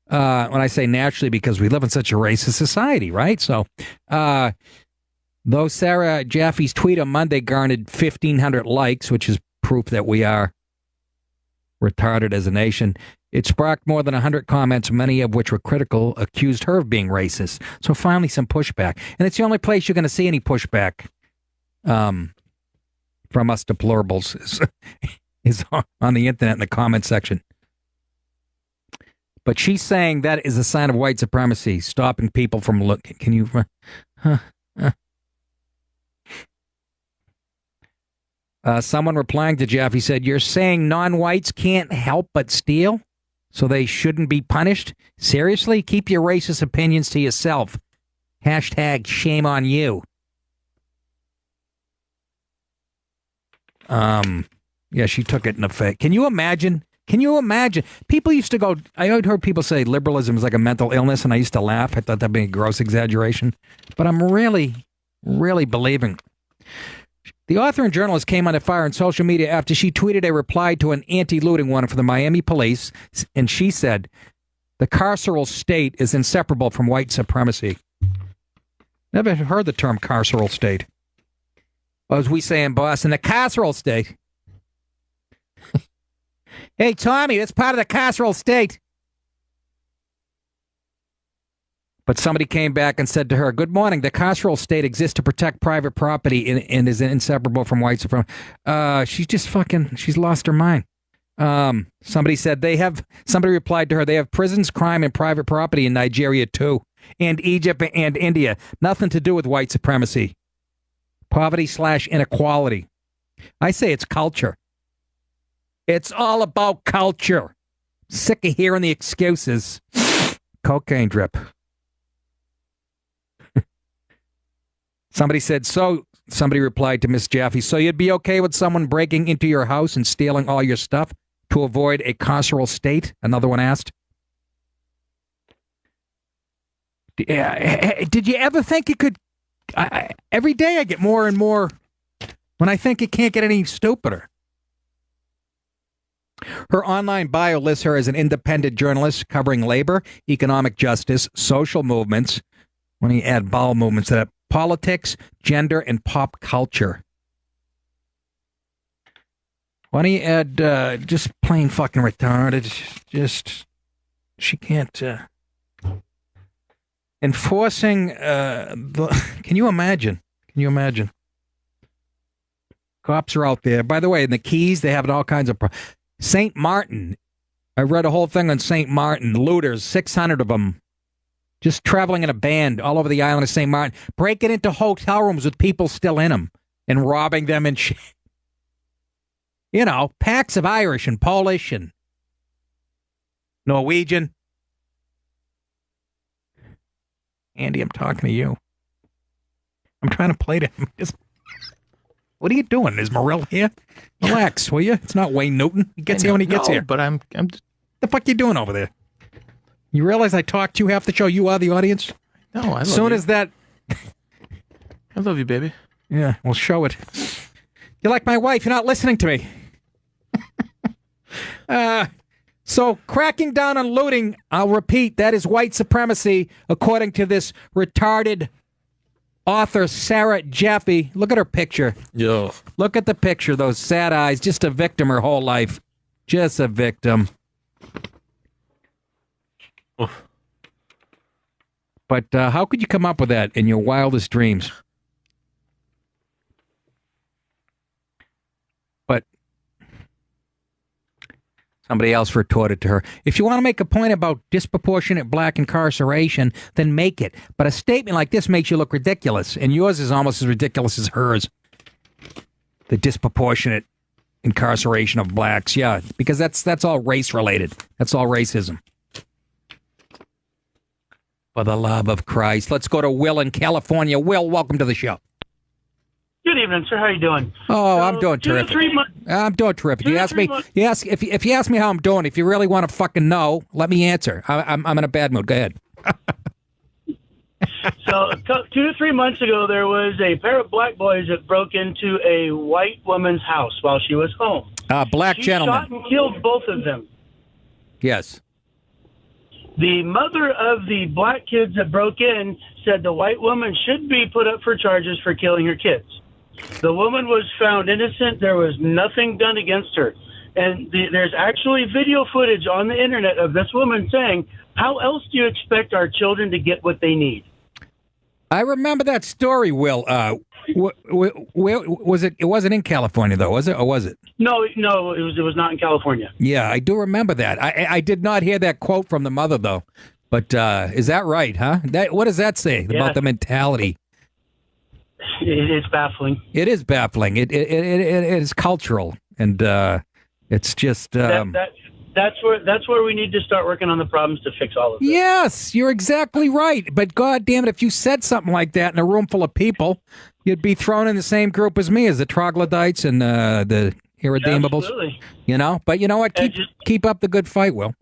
When I say naturally, because we live in such a racist society, right? So, though Sarah Jaffe's tweet on Monday garnered 1,500 likes, which is proof that we are retarded as a nation, it sparked more than 100 comments, many of which were critical, accused her of being racist. So finally some pushback. And it's the only place you're going to see any pushback from us deplorables is on the internet in the comment section. But she's saying that is a sign of white supremacy, stopping people from looking. Can you... Someone replying to Jaffe said, you're saying non-whites can't help but steal, so they shouldn't be punished? Seriously? Keep your racist opinions to yourself. Hashtag shame on you. Yeah, she took it in the face. Can you imagine? People used to go, I heard people say liberalism is like a mental illness, and I used to laugh. I thought that'd be a gross exaggeration. But I'm really, really believing. The author and journalist came under fire on social media after she tweeted a reply to an anti-looting one from the Miami police, and she said, the carceral state is inseparable from white supremacy. Never heard the term carceral state. Or as we say in Boston, the carceral state. Hey, Tommy, that's part of the carceral state. But somebody came back and said to her, good morning, the carceral state exists to protect private property and is inseparable from white supremacy. She's lost her mind. Somebody replied to her, they have prisons, crime, and private property in Nigeria too, and Egypt and India. Nothing to do with white supremacy. Poverty/inequality. I say it's culture. It's all about culture. Sick of hearing the excuses. Cocaine drip. Somebody replied to Miss Jaffe, so you'd be okay with someone breaking into your house and stealing all your stuff to avoid a carceral state? Another one asked. Did you ever think it could? Every day I get more and more when I think it can't get any stupider. Her online bio lists her as an independent journalist covering labor, economic justice, social movements. When you add bowel movements to that, politics, gender, and pop culture. Why don't you add just plain fucking retarded? Just she can't. Enforcing can you imagine? Can you imagine? Cops are out there. By the way, in the Keys, they have all kinds of. St. Martin. I read a whole thing on St. Martin. Looters, 600 of them, just traveling in a band all over the island of St. Martin, breaking into hotel rooms with people still in them and robbing them and shit. You know, packs of Irish and Polish and Norwegian. Andy, I'm talking to you. I'm trying to play to him. What are you doing? Is Morrell here? Relax, will you? It's not Wayne Newton. He gets here when he gets here. But I'm. The fuck you doing over there? You realize I talk to you half the show? You are the audience? No, I love Soon you. as that... I love you, baby. Yeah, well, show it. You're like my wife. You're not listening to me. So, cracking down on looting, I'll repeat, that is white supremacy, according to this retarded author, Sarah Jaffe. Look at her picture. Yo. Look at the picture, those sad eyes. Just a victim her whole life. Just a victim. Oof. But how could you come up with that in your wildest dreams? But somebody else retorted to her, if you want to make a point about disproportionate black incarceration, then make it. But a statement like this makes you look ridiculous, and yours is almost as ridiculous as hers. The disproportionate incarceration of blacks, yeah, because that's all race-related. That's all racism. For the love of Christ. Let's go to Will in California. Will, welcome to the show. Good evening, sir. How you doing? Oh, I'm doing terrific. I'm doing terrific. You ask me. If you ask me how I'm doing, if you really want to fucking know, let me answer. I'm in a bad mood. Go ahead. So 2 to 3 months ago, there was a pair of black boys that broke into a white woman's house while she was home. Black gentleman. Shot and killed both of them. Yes. The mother of the black kids that broke in said the white woman should be put up for charges for killing her kids. The woman was found innocent. There was nothing done against her. And there's actually video footage on the internet of this woman saying, how else do you expect our children to get what they need? I remember that story, Will. Where was it? It wasn't in California, though, was it? Or was it? No, it was not in California. Yeah, I do remember that. I did not hear that quote from the mother, though. But is that right, huh? What does that say about the mentality? It's baffling. It is baffling. It is cultural, and it's just... That's where we need to start working on the problems to fix all of this. Yes, you're exactly right. But God damn it, if you said something like that in a room full of people, you'd be thrown in the same group as me, as the troglodytes and the irredeemables. Absolutely. You know, but you know what? Keep up the good fight, Will.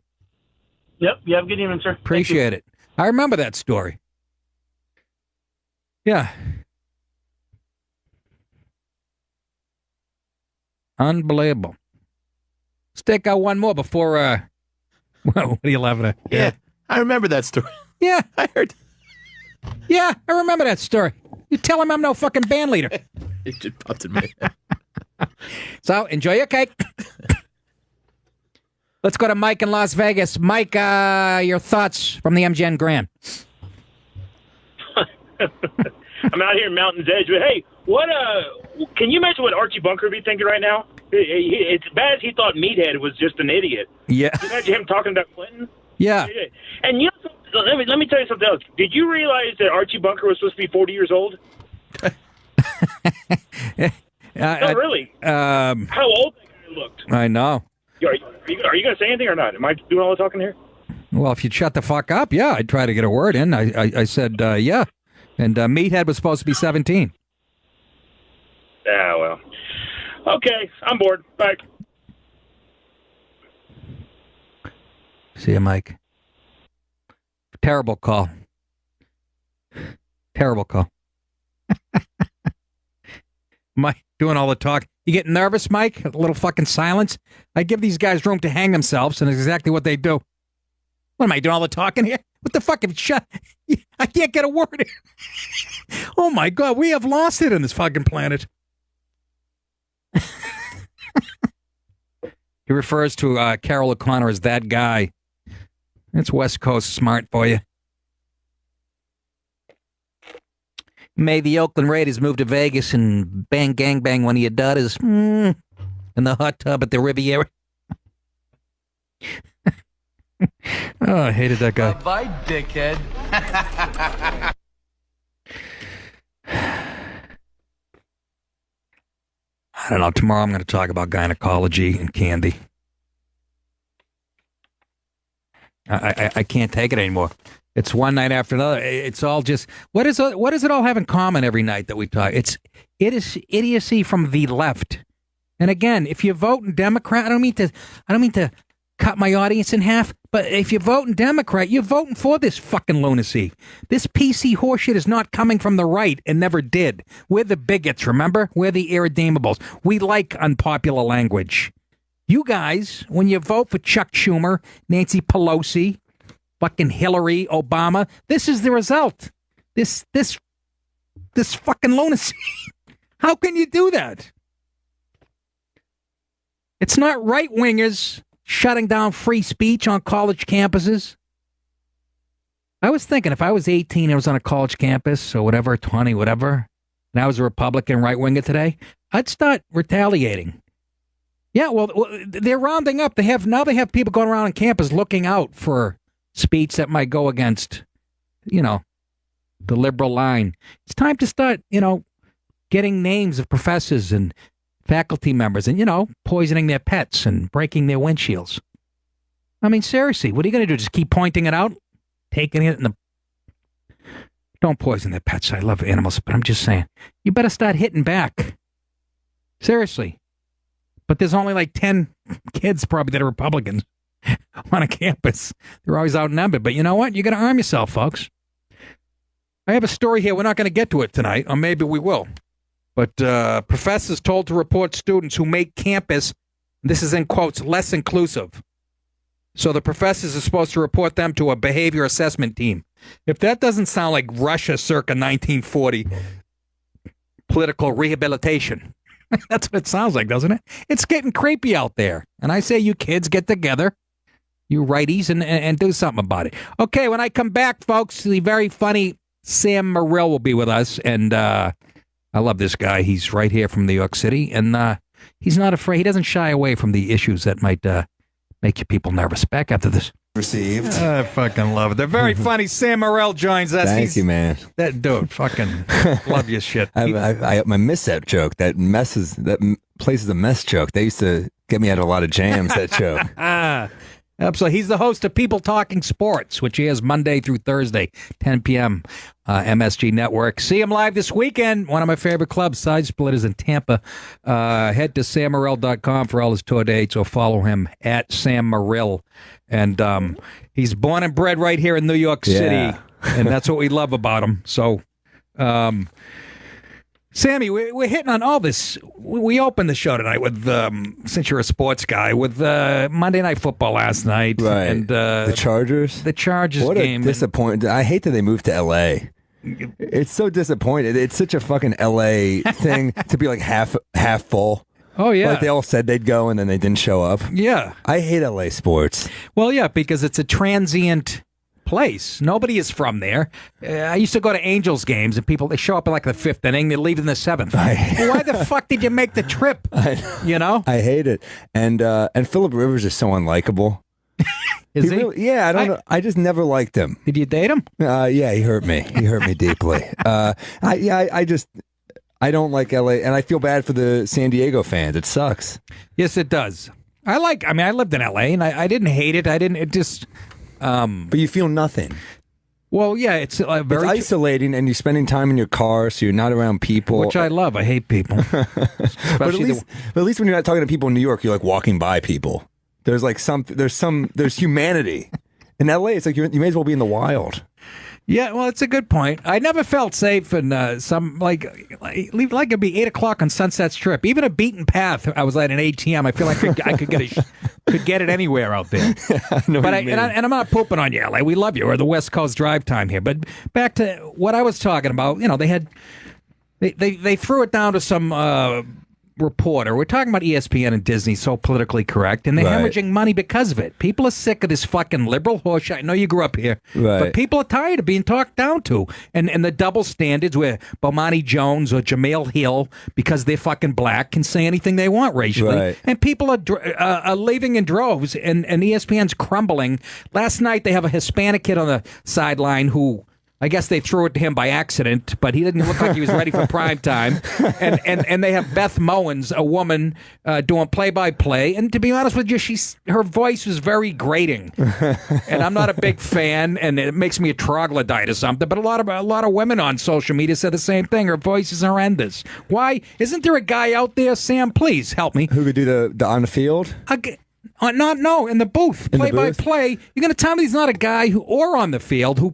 Yep. You have a good evening, sir. Appreciate it. I remember that story. Yeah. Unbelievable. Let's take out one more before, what are you laughing at? Yeah, I remember that story. Yeah. I heard. Yeah, I remember that story. You tell him I'm no fucking band leader. It just popped in me. So, enjoy your cake. Let's go to Mike in Las Vegas. Mike, your thoughts from the MGM Grand. I'm out here in Mountain's Edge, but hey, can you imagine what Archie Bunker would be thinking right now? It's bad as he thought Meathead was just an idiot. Yeah. Can you imagine him talking about Clinton? Yeah. And you know, let me tell you something else. Did you realize that Archie Bunker was supposed to be 40 years old? No, really. How old that guy looked. I know. Are you going to say anything or not? Am I doing all the talking here? Well, if you'd shut the fuck up, yeah, I'd try to get a word in. I said, yeah. And Meathead was supposed to be 17. Yeah, well. Okay, I'm bored. Bye. See you, Mike. Terrible call. Terrible call. Mike doing all the talk. You get nervous, Mike? A little fucking silence? I give these guys room to hang themselves, and it's exactly what they do. What am I doing all the talking here? What the fuck? Shut! I can't get a word in. Oh my God, we have lost it on this fucking planet. He refers to Carol O'Connor as that guy. That's West Coast smart for you. May the Oakland Raiders move to Vegas and bang gangbang one of your daughters in the hot tub at the Riviera. Oh, I hated that guy. Bye, dickhead. I don't know. Tomorrow I'm going to talk about gynecology and candy. I can't take it anymore. It's one night after another. It's all just what does it all have in common every night that we talk? It is idiocy from the left. And again, if you vote in Democrat, I don't mean to cut my audience in half, but if you vote in Democrat, you're voting for this fucking lunacy. This PC horseshit is not coming from the right and never did. We're the bigots, remember? We're the irredeemables. We like unpopular language. You guys, when you vote for Chuck Schumer, Nancy Pelosi, fucking Hillary, Obama, this is the result. This fucking lunacy. How can you do that? It's not right-wingers shutting down free speech on college campuses. I was thinking if I was 18 and I was on a college campus or whatever, 20, whatever, and I was a Republican right-winger today, I'd start retaliating. Yeah, well, they're rounding up. They have people going around on campus looking out for speech that might go against, the liberal line. It's time to start, getting names of professors and faculty members and, poisoning their pets and breaking their windshields. I mean, seriously, what are you going to do? Just keep pointing it out? Taking it in the... Don't poison their pets. I love animals, but I'm just saying, you better start hitting back. Seriously. But there's only like 10 kids probably that are Republicans on a campus. They're always outnumbered. But you know what? You got to arm yourself, folks. I have a story here. We're not going to get to it tonight, or maybe we will. But professors told to report students who make campus, this is in quotes, less inclusive. So the professors are supposed to report them to a behavior assessment team. If that doesn't sound like Russia circa 1940, political rehabilitation. That's what it sounds like, doesn't it? It's getting creepy out there. And I say you kids get together, you righties, and do something about it. Okay, when I come back, folks, the very funny Sam Morrill will be with us. And I love this guy. He's right here from New York City. And he's not afraid. He doesn't shy away from the issues that might make you people nervous. Back after this. Received. I fucking love it. The very funny Sam Morrill joins us. Thank you, man. That dude, fucking love your shit. I miss that joke. That place is a mess joke. They used to get me out of a lot of jams. That joke. Absolutely. He's the host of People Talking Sports, which he has Monday through Thursday, 10 p.m. MSG Network. See him live this weekend. One of my favorite clubs, Side Splitters in Tampa. Head to sammorrill.com for all his tour dates, or follow him at Sam Morrill. And he's born and bred right here in New York City, and that's what we love about him. So, Sammy, we're hitting on all this. We opened the show tonight with, since you're a sports guy, with Monday Night Football last night. Right. And the Chargers? The Chargers what game. What a disappointment. I hate that they moved to L.A. It's so disappointing. It's such a fucking L.A. thing to be like half full. Oh, yeah. Like they all said they'd go and then they didn't show up. Yeah. I hate LA sports. Well, yeah, because it's a transient place. Nobody is from there. I used to go to Angels games and they show up in like the fifth inning, they leave in the seventh. Why the fuck did you make the trip? I hate it. And Phillip Rivers is so unlikable. Is he? Really, yeah, I don't know. I just never liked him. Did you date him? Yeah, he hurt me. He hurt me deeply. I don't like LA, and I feel bad for the San Diego fans. It sucks. Yes, it does. I lived in LA, and I didn't hate it. But you feel nothing. Well, yeah, it's very it's isolating, and you're spending time in your car, so you're not around people. Which I love. I hate people. But at least when you're not talking to people in New York, you're like walking by people. There's humanity. In LA, it's like you may as well be in the wild. Yeah, well, it's a good point. I never felt safe in some like it'd be 8 o'clock on Sunset Strip. Even a beaten path, I was at an ATM. I feel like I could get it anywhere out there. And I'm not pooping on you, LA. We love you. Or the West Coast drive time here. But back to what I was talking about. They threw it down to some reporter. We're talking about ESPN and Disney, so politically correct, and they're hemorrhaging money because of it. People are sick of this fucking liberal horseshit. I know you grew up here, but people are tired of being talked down to, and the double standards where Bomani Jones or Jameel Hill, because they're fucking black, can say anything they want racially, and people are leaving in droves, and ESPN's crumbling. Last night they have a Hispanic kid on the sideline who, I guess they threw it to him by accident, but he didn't look like he was ready for prime time. And they have Beth Mowens, a woman, doing play-by-play. And to be honest with you, her voice was very grating. And I'm not a big fan, and it makes me a troglodyte or something. But a lot of women on social media said the same thing. Her voice is horrendous. Why? Isn't there a guy out there, Sam? Please help me. Who could do the on the field? No, in the booth, play-by-play. You're going to tell me he's not a guy or on the field who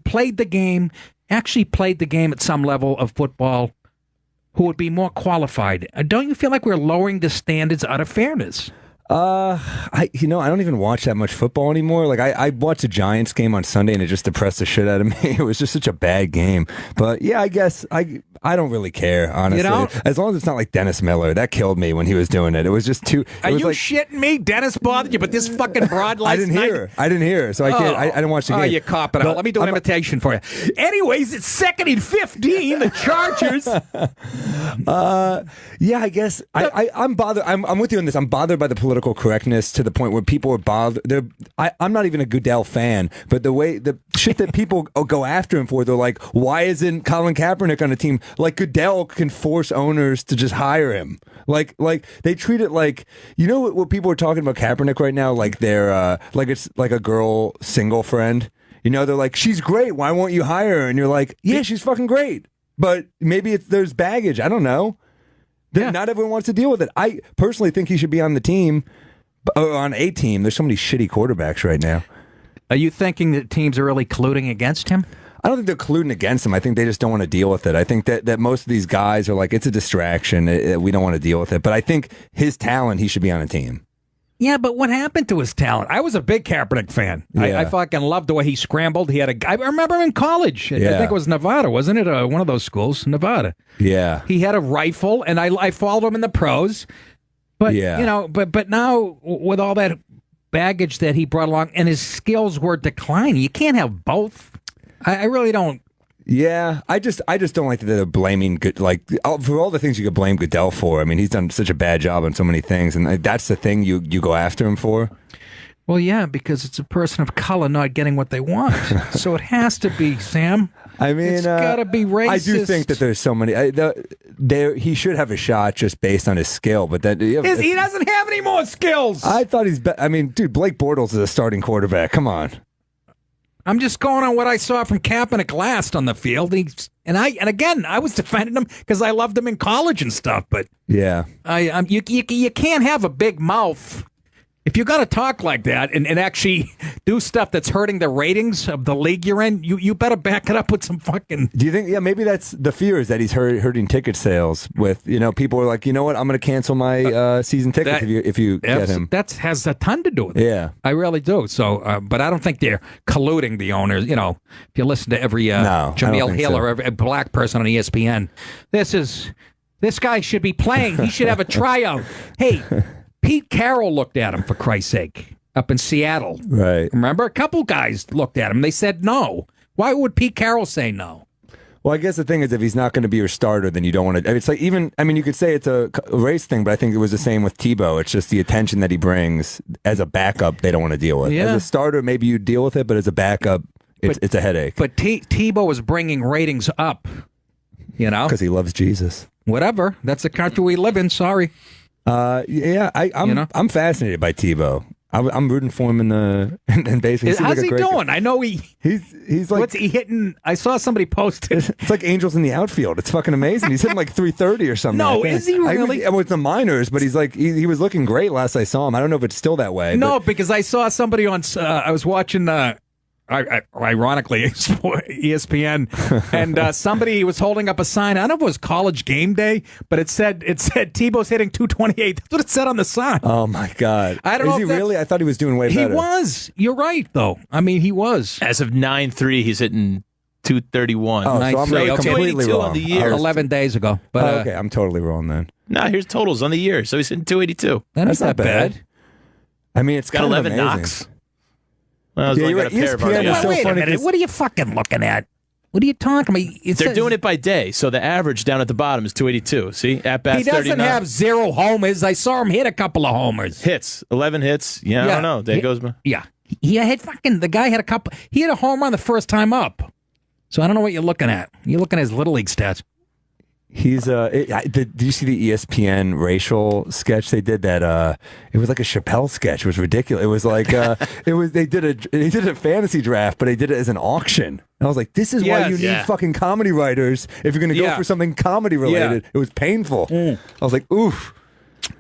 actually played the game at some level of football, who would be more qualified? Don't you feel like we're lowering the standards out of fairness? I don't even watch that much football anymore. Like I watched a Giants game on Sunday and it just depressed the shit out of me. It was just such a bad game. But yeah, I guess I don't really care, honestly. As long as it's not like Dennis Miller. That killed me when he was doing it. It was just too. Are you shitting me? Dennis bothered you, but this fucking broad last night. I didn't hear. So I can't. I didn't watch the game. Oh, you cop it out. Let me do an imitation for you. Anyways, it's 2nd and 15. The Chargers. Yeah, I guess I'm bothered. I'm with you on this. I'm bothered by the political correctness to the point where people are bothered. I'm not even a Goodell fan, but the shit that people go after him for, they're like, why isn't Colin Kaepernick on a team? Like Goodell can force owners to just hire him. Like they treat it like, you know what people are talking about Kaepernick right now? Like they're like it's like a girl single friend. You know, they're like, she's great. Why won't you hire her? And you're like, yeah, she's fucking great. But maybe there's baggage. I don't know. Not everyone wants to deal with it. I personally think he should be on the team, or on a team. There's so many shitty quarterbacks right now. Are you thinking that teams are really colluding against him? I don't think they're colluding against him. I think they just don't want to deal with it. I think that most of these guys are like, it's a distraction. We don't want to deal with it. But I think his talent, he should be on a team. Yeah, but what happened to his talent? I was a big Kaepernick fan. Yeah. I fucking loved the way he scrambled. I remember him in college. I think it was Nevada, wasn't it? One of those schools, Nevada. Yeah. He had a rifle, and I followed him in the pros. But but now with all that baggage that he brought along, and his skills were declining, you can't have both. I really don't. Yeah, I just don't like that they're blaming for all the things you could blame Goodell for. I mean, he's done such a bad job on so many things, and that's the thing you go after him for. Well, yeah, because it's a person of color not getting what they want, so it has to be, Sam. I mean, it's got to be racist. I do think that there's so many. He should have a shot just based on his skill, but that he doesn't have any more skills. I thought I mean, dude, Blake Bortles is a starting quarterback. Come on. I'm just going on what I saw from Kaepernick last on the field. And again, I was defending him because I loved him in college and stuff. But yeah, you can't have a big mouth if you're going to talk like that and actually do stuff that's hurting the ratings of the league you're in. You better back it up with some fucking. Do you think? Yeah, maybe that's the fear is that he's hurting ticket sales. With people are like, you know what, I'm going to cancel my season ticket if you get him. That has a ton to do with it. Yeah, I really do. So, but I don't think they're colluding the owners. You know, if you listen to every Jameel Hill or every black person on ESPN, this guy should be playing. He should have a tryout. Hey. Pete Carroll looked at him, for Christ's sake, up in Seattle. Right. Remember? A couple guys looked at him. They said no. Why would Pete Carroll say no? Well, I guess the thing is, if he's not going to be your starter, then you don't want to. It's like you could say it's a race thing, but I think it was the same with Tebow. It's just the attention that he brings as a backup, they don't want to deal with. Yeah. As a starter, maybe you deal with it, but as a backup, it's a headache. But Tebow was bringing ratings up, because he loves Jesus. Whatever. That's the country we live in. Sorry. I'm fascinated by Tebow. I'm rooting for him in basically. How's he doing? I know he's like, what's he hitting? I saw somebody post it. It's like Angels in the outfield. It's fucking amazing. He's hitting like 330 or something. No, is he really? It's the minors, but he's like he was looking great last I saw him. I don't know if it's still that way. No, because I saw somebody on. I was watching ironically, ESPN, and somebody was holding up a sign. I don't know if it was College Game Day, but it said Tebow's hitting 228. That's what it said on the sign. Oh my God! I don't know. Is he really? I thought he was doing way better. He was. You're right, though. I mean, he was. As of 9-3, he's hitting 231. Oh, so I'm completely wrong. On the year. 11 days ago. But okay, I'm totally wrong then. No, here's totals on the year. So he's hitting 282. That's not bad. I mean, it's got kind 11 of amazing. knocks. Well, Yeah, you're right. ESPN is so Wait a funny. minute. What are you fucking looking at? What are you talking about? They're doing it by day, so the average down at the bottom is 282. See, at bats He doesn't 39. have 0 homers. I saw him hit a couple of homers. Hits, 11 hits. Yeah, I don't know. Day goes by. Yeah, he had the guy had a couple. He had a home run the first time up. So I don't know what you're looking at. You're looking at his little league stats. He's did you see the ESPN racial sketch they did? That it was like a Chappelle sketch. It was ridiculous. It was like they did a fantasy draft, but they did it as an auction. And I was like, this is why you need fucking comedy writers if you're going to go for something comedy related. It was painful. I was like, oof.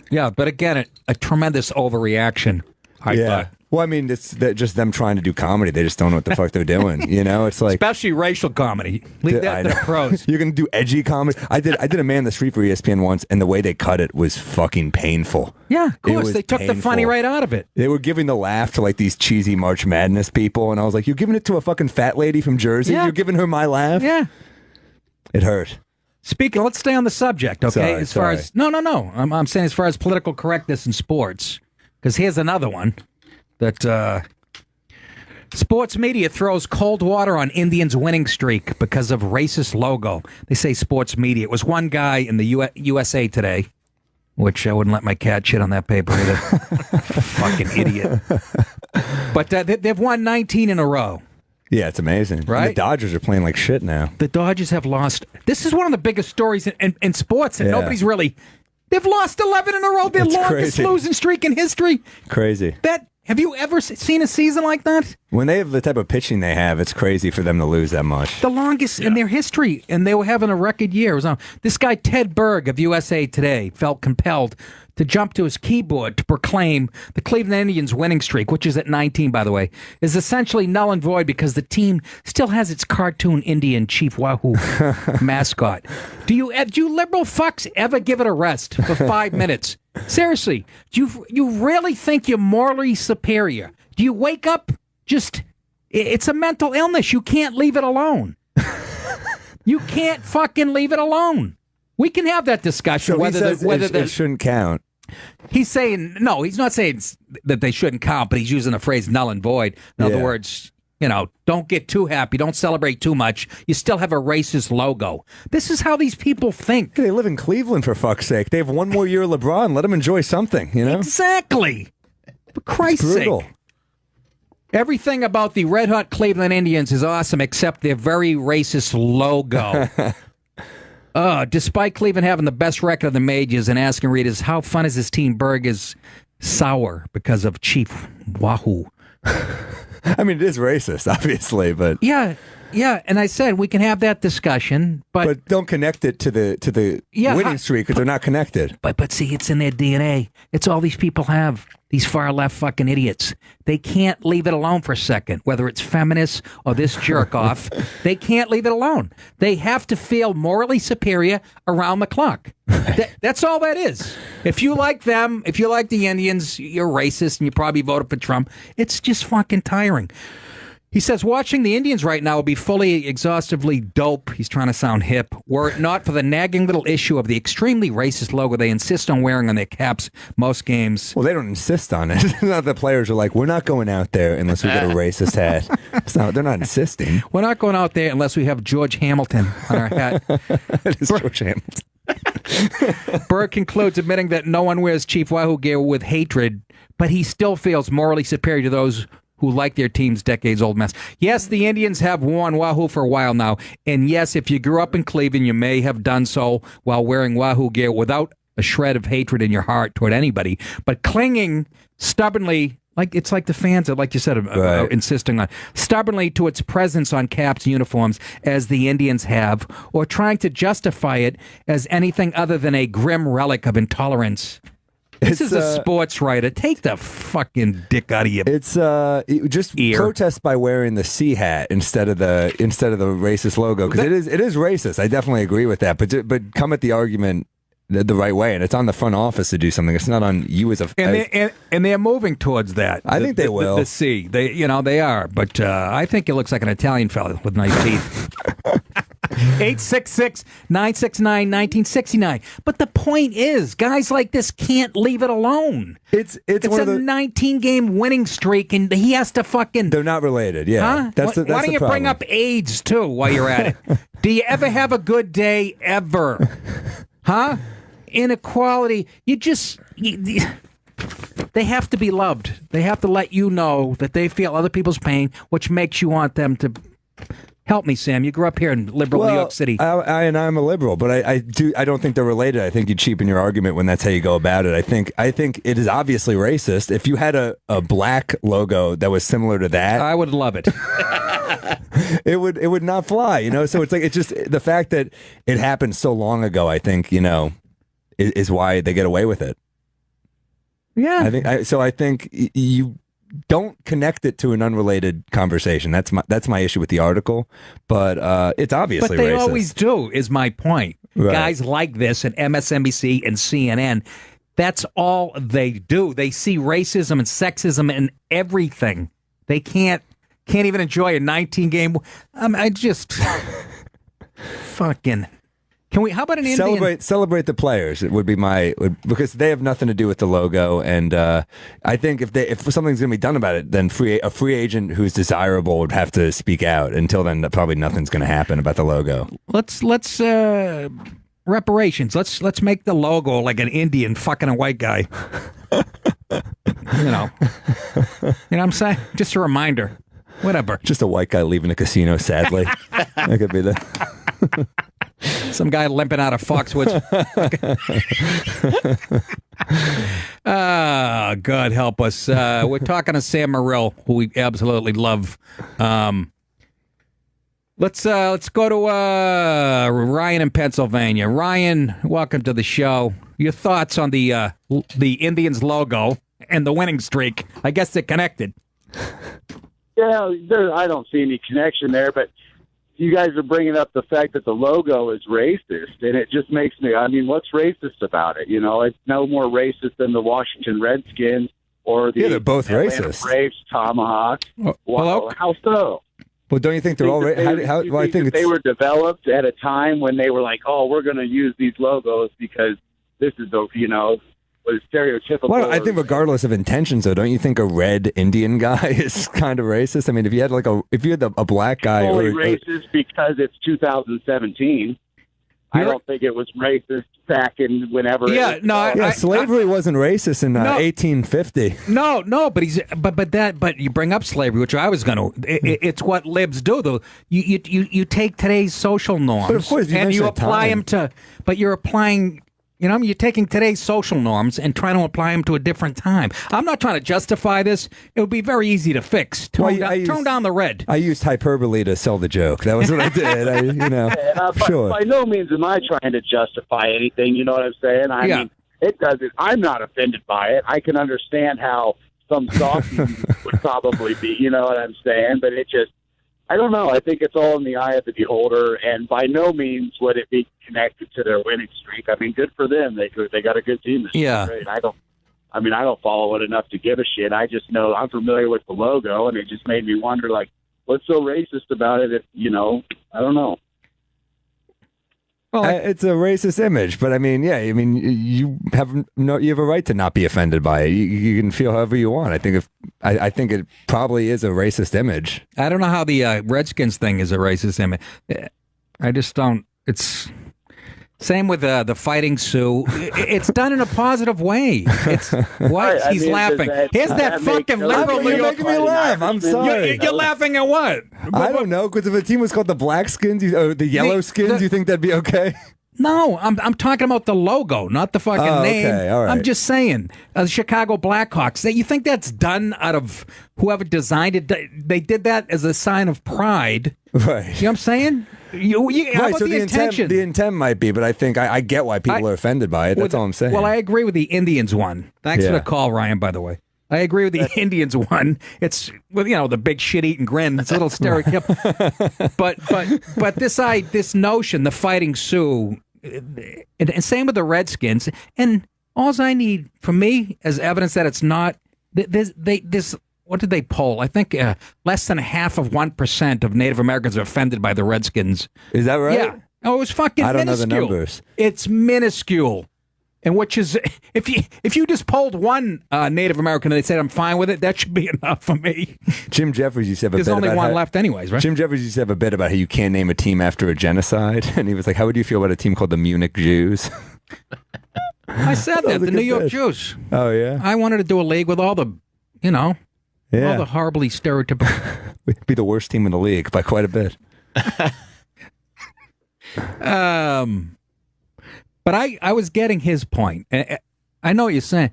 Yeah, but again, a tremendous overreaction. I thought. Well, I mean, it's just them trying to do comedy. They just don't know what the fuck they're doing. You know, it's like especially racial comedy. Leave that to the pros. You're gonna do edgy comedy. I did a Man in the Street for ESPN once, and the way they cut it was fucking painful. Yeah, of course. They took the funny right out of it. They were giving the laugh to like these cheesy March Madness people, and I was like, "You're giving it to a fucking fat lady from Jersey? Yeah. You're giving her my laugh?" Yeah, it hurt. Speaking, let's stay on the subject, okay? Sorry. No. I'm saying as far as political correctness in sports, because here's another one that. Sports media throws cold water on Indians' winning streak because of racist logo. They say sports media. It was one guy in the USA Today, which I wouldn't let my cat shit on that paper either. Fucking idiot. But they've won 19 in a row. Yeah, it's amazing. Right? And the Dodgers are playing like shit now. The Dodgers have lost. This is one of the biggest stories in sports, and nobody's really. They've lost 11 in a row. Their longest crazy. losing streak in history. Crazy. Have you ever seen a season like that? When they have the type of pitching they have, it's crazy for them to lose that much. The longest in their history, and they were having a record year. It was on. This guy, Ted Berg of USA Today, felt compelled to jump to his keyboard to proclaim the Cleveland Indians winning streak, which is at 19, by the way, is essentially null and void because the team still has its cartoon Indian Chief Wahoo mascot. Do you liberal fucks ever give it a rest for 5 minutes? Seriously, do you really think you're morally superior? Do you wake up it's a mental illness. You can't leave it alone. You can't fucking leave it alone. We can have that discussion. So whether it shouldn't count. He's saying no. He's not saying that they shouldn't count, but he's using the phrase null and void. In other words, don't get too happy. Don't celebrate too much. You still have a racist logo. This is how these people think. They live in Cleveland, for fuck's sake. They have one more year of LeBron. Let them enjoy something, Exactly. For Christ's sake. Everything about the Red Hot Cleveland Indians is awesome except their very racist logo. Despite Cleveland having the best record of the majors and asking readers, how fun is this team? Berg is sour because of Chief Wahoo. I mean, it is racist, obviously, but yeah, and I said we can have that discussion, but don't connect it to the winning streak because they're not connected. But see, it's in their DNA. It's all these people have. These far left fucking idiots. They can't leave it alone for a second. Whether it's feminists or this jerk off, they can't leave it alone. They have to feel morally superior around the clock. That's all that is. If you like them, if you like the Indians, you're racist and you probably voted for Trump. It's just fucking tiring. He says, watching the Indians right now would be fully exhaustively dope. He's trying to sound hip. Were it not for the nagging little issue of the extremely racist logo they insist on wearing on their caps most games. Well, they don't insist on it. The players are like, we're not going out there unless we get a racist hat. They're not insisting. We're not going out there unless we have George Hamilton on our hat. It is George Hamilton. Berg concludes admitting that no one wears Chief Wahoo gear with hatred, but he still feels morally superior to those who like their team's decades-old mess. Yes, the Indians have worn Wahoo for a while now, and yes, if you grew up in Cleveland, you may have done so while wearing Wahoo gear without a shred of hatred in your heart toward anybody, but clinging stubbornly, it's like the fans, like you said, insisting on, stubbornly to its presence on caps and uniforms as the Indians have, or trying to justify it as anything other than a grim relic of intolerance. This is a sports writer. Take the fucking dick out of your. It's just protest by wearing the C hat instead of the racist logo, because it is racist. I definitely agree with that. But come at the argument the right way, and it's on the front office to do something. It's not on you as a. And they're moving towards that. I think they will. The C, they are. But I think it looks like an Italian fella with nice teeth. 866-969-1969. But the point is, guys like this can't leave it alone. It's a 19-game winning streak, and he has to fucking. They're not related. Yeah, huh? Why don't you bring up AIDS too while you're at it? Do you ever have a good day ever? Huh? Inequality. They have to be loved. They have to let you know that they feel other people's pain, which makes you want them to. Help me, Sam. You grew up here in liberal New York City. I'm a liberal, but I don't think they're related. I think you cheapen your argument when that's how you go about it. I think it is obviously racist. If you had a black logo that was similar to that, I would love it. it would not fly, So it's just the fact that it happened so long ago. I think is why they get away with it. Yeah, I think you don't connect it to an unrelated conversation. That's my issue with the article, but it's obviously But they racist. always do, is my point. Right. Guys like this and MSNBC and CNN, that's all they do. They see racism and sexism in everything. They can't even enjoy a 19-game. I just fucking. Can we? How about an Indian? Celebrate the players. It would be because they have nothing to do with the logo, and I think if something's going to be done about it, then a free agent who's desirable would have to speak out. Until then, probably nothing's going to happen about the logo. Let's reparations. Let's make the logo like an Indian fucking a white guy. You know what I'm saying? Just a reminder. Whatever. Just a white guy leaving a casino. Sadly, that could be the. Some guy limping out of Foxwoods. God help us. We're talking to Sam Morrill, who we absolutely love. Let's go to Ryan in Pennsylvania. Ryan, welcome to the show. Your thoughts on the Indians logo and the winning streak? I guess they're connected. Yeah, I don't see any connection there, but you guys are bringing up the fact that the logo is racist, and it just makes me, what's racist about it? It's no more racist than the Washington Redskins or the they're both Atlanta racist. Braves Tomahawk. Well, how so? Well, don't you think they're all racist? I think they were developed at a time when they were like, oh, we're going to use these logos because this is the, was stereotypical. Well, I think regardless of intentions, though, don't you think a red Indian guy is kind of racist? I mean, if you had a black guy, only racist because it's 2017. I don't think it was racist back in whenever. Yeah, slavery wasn't racist in 1850. No, but you bring up slavery, which I was going to. It's what libs do, though. You take today's social norms, but of course, and you apply them to. But you're applying. You're taking today's social norms and trying to apply them to a different time. I'm not trying to justify this. It would be very easy to fix. Tone down the red. I used hyperbole to sell the joke. That was what I did. Sure. By no means am I trying to justify anything. You know what I'm saying? I mean, it doesn't. I'm not offended by it. I can understand how some softies would probably be. You know what I'm saying? But it just. I don't know. I think it's all in the eye of the beholder, and by no means would it be connected to their winning streak. I mean, good for them. They got a good team this year. Great. I don't follow it enough to give a shit. I just know I'm familiar with the logo, and it just made me wonder, like, what's so racist about it? I don't know. Well, it's a racist image, but you have a right to not be offended by it. You can feel however you want. I think it probably is a racist image. I don't know how the Redskins thing is a racist image. I just don't. It's same with the Fighting Sioux. It's done in a positive way. It's what right, he's laughing. Here's that fucking liberal. You're making me laugh. I'm sorry. You're laughing at what? I don't know, because if a team was called the Black Skins or the Yellow Skins, you think that'd be okay? No, I'm talking about the logo, not the fucking name. Okay, all right. I'm just saying, the Chicago Blackhawks. You think that's done out of whoever designed it? They did that as a sign of pride. Right. You know what I'm saying? How Right, about so the intention? The intent might be, but I think I get why people are offended by it. That's all I'm saying. Well, I agree with the Indians one. Thanks for Yeah. the call, Ryan, by the way. I agree with the Indians one. It's, well, the big shit-eating grin. It's a little stereotypical. but this notion, the Fighting Sioux, and same with the Redskins, and all I need from me as evidence that it's not, this what did they poll? I think less than 1% of Native Americans are offended by the Redskins. Is that right? Yeah. Oh, it was fucking I don't know minuscule. the numbers. It's minuscule. And which is, if you just polled one Native American and they said I'm fine with it, that should be enough for me. Jim Jeffries used to have a There's bit only about one how- left anyways, right? Jim Jeffries used to have a bit about how you can't name a team after a genocide. And he was like, how would you feel about a team called the Munich Jews? I said that, was a the good New York bit. Jews. Oh, yeah? I wanted to do a league with all the, all Yeah. the horribly stereotypical. We'd be the worst team in the league by quite a bit. But I was getting his point. I know what you're saying,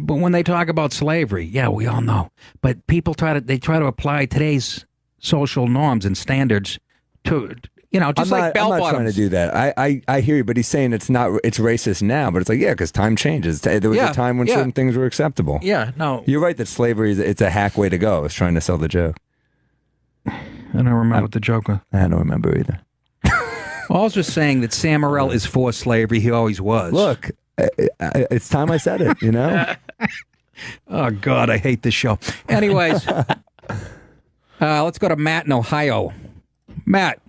but when they talk about slavery, yeah, we all know. But people try to apply today's social norms and standards to, just like bell I'm not trying to bottoms. do that. I hear you, but he's saying it's racist now. But it's like, yeah, because time changes. There was Yeah, a time when yeah. certain things were acceptable. Yeah, no. You're right that slavery it's a hack way to go. I was trying to sell the joke. I don't remember what the joke was. I don't remember either. I was just saying that Sam Morril is for slavery. He always was. Look, it's time I said it, Oh, God, I hate this show. Anyways, let's go to Matt in Ohio. Matt.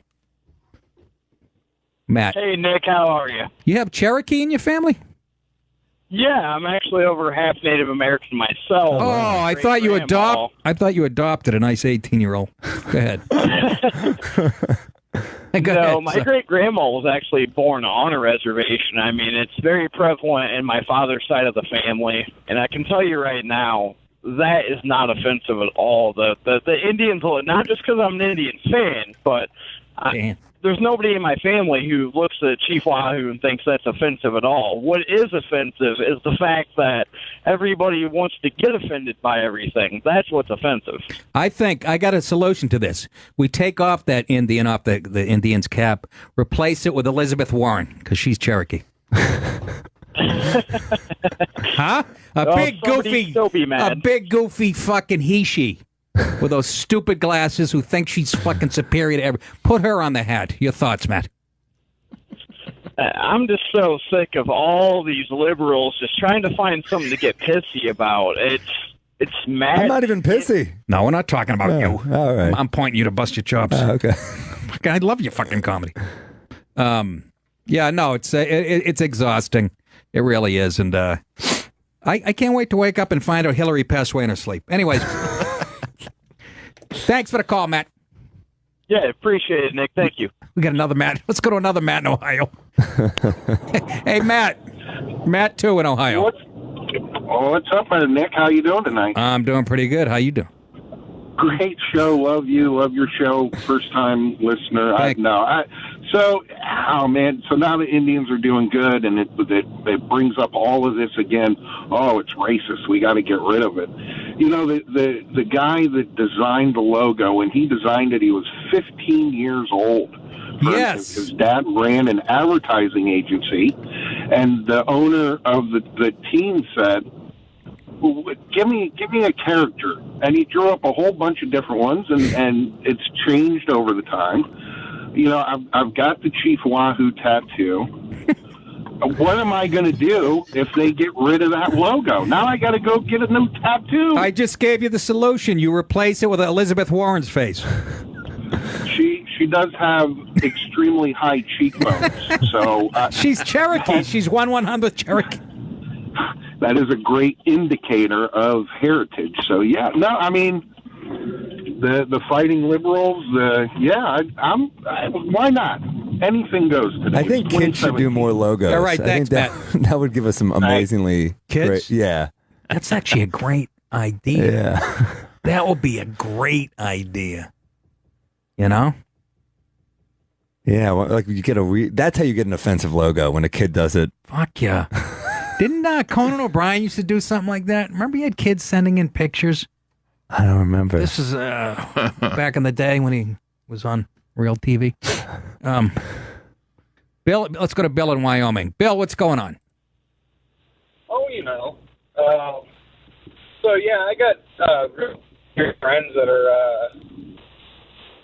Hey, Nick, how are you? You have Cherokee in your family? Yeah, I'm actually over half Native American myself. Oh, I thought you adopted a nice 18-year-old. Go ahead. Go ahead. My great-grandma was actually born on a reservation. I mean, it's very prevalent in my father's side of the family. And I can tell you right now, that is not offensive at all. The Indians, not just because I'm an Indian fan, but there's nobody in my family who looks at Chief Wahoo and thinks that's offensive at all. What is offensive is the fact that everybody wants to get offended by everything. That's what's offensive. I think I got a solution to this. We take off that Indian off the Indian's cap, replace it with Elizabeth Warren, because she's Cherokee. Huh? A big goofy fucking he-she with those stupid glasses who thinks she's fucking superior to every. Put her on the hat. Your thoughts, Matt? I'm just so sick of all these liberals just trying to find something to get pissy about. It's mad. I'm not even pissy. No, we're not talking about you. All right. I'm pointing you to bust your chops. Okay. I love your fucking comedy. Yeah, no, it's exhausting. It really is, and I can't wait to wake up and find out Hillary passed away in her sleep. Anyways, thanks for the call, Matt. Yeah, appreciate it, Nick. Thank you. We got another Matt. Let's go to another Matt in Ohio. Hey, Matt. Matt, too, in Ohio. What's up, Nick? How you doing tonight? I'm doing pretty good. How you doing? Great show. Love you. Love your show. First time listener. So now the Indians are doing good, and it brings up all of this again. Oh, it's racist. We got to get rid of it. The guy that designed the logo, when he designed it, he was 15 years old. Yes. His dad ran an advertising agency, and the owner of the team said, give me a character. And he drew up a whole bunch of different ones, and it's changed over the time. I've got the Chief Wahoo tattoo. What am I going to do if they get rid of that logo? Now I got to go get a new tattoo. I just gave you the solution. You replace it with Elizabeth Warren's face. She does have extremely high cheekbones, so she's Cherokee. She's 1/100th Cherokee. That is a great indicator of heritage. So yeah, no, I mean the fighting liberals. Why not? Anything goes today. I think kids should do more logos. All right, I thanks, think that would give us some amazingly Kids? great. Yeah, That's actually a great idea. yeah. That would be a great idea. You know? Yeah, well, like you get that's how you get an offensive logo when a kid does it. Fuck yeah. Didn't Conan O'Brien used to do something like that? Remember he had kids sending in pictures? I don't remember. This is back in the day when he was on real TV. Bill, let's go to Bill in Wyoming. Bill, what's going on? Oh, so yeah, I got friends that are.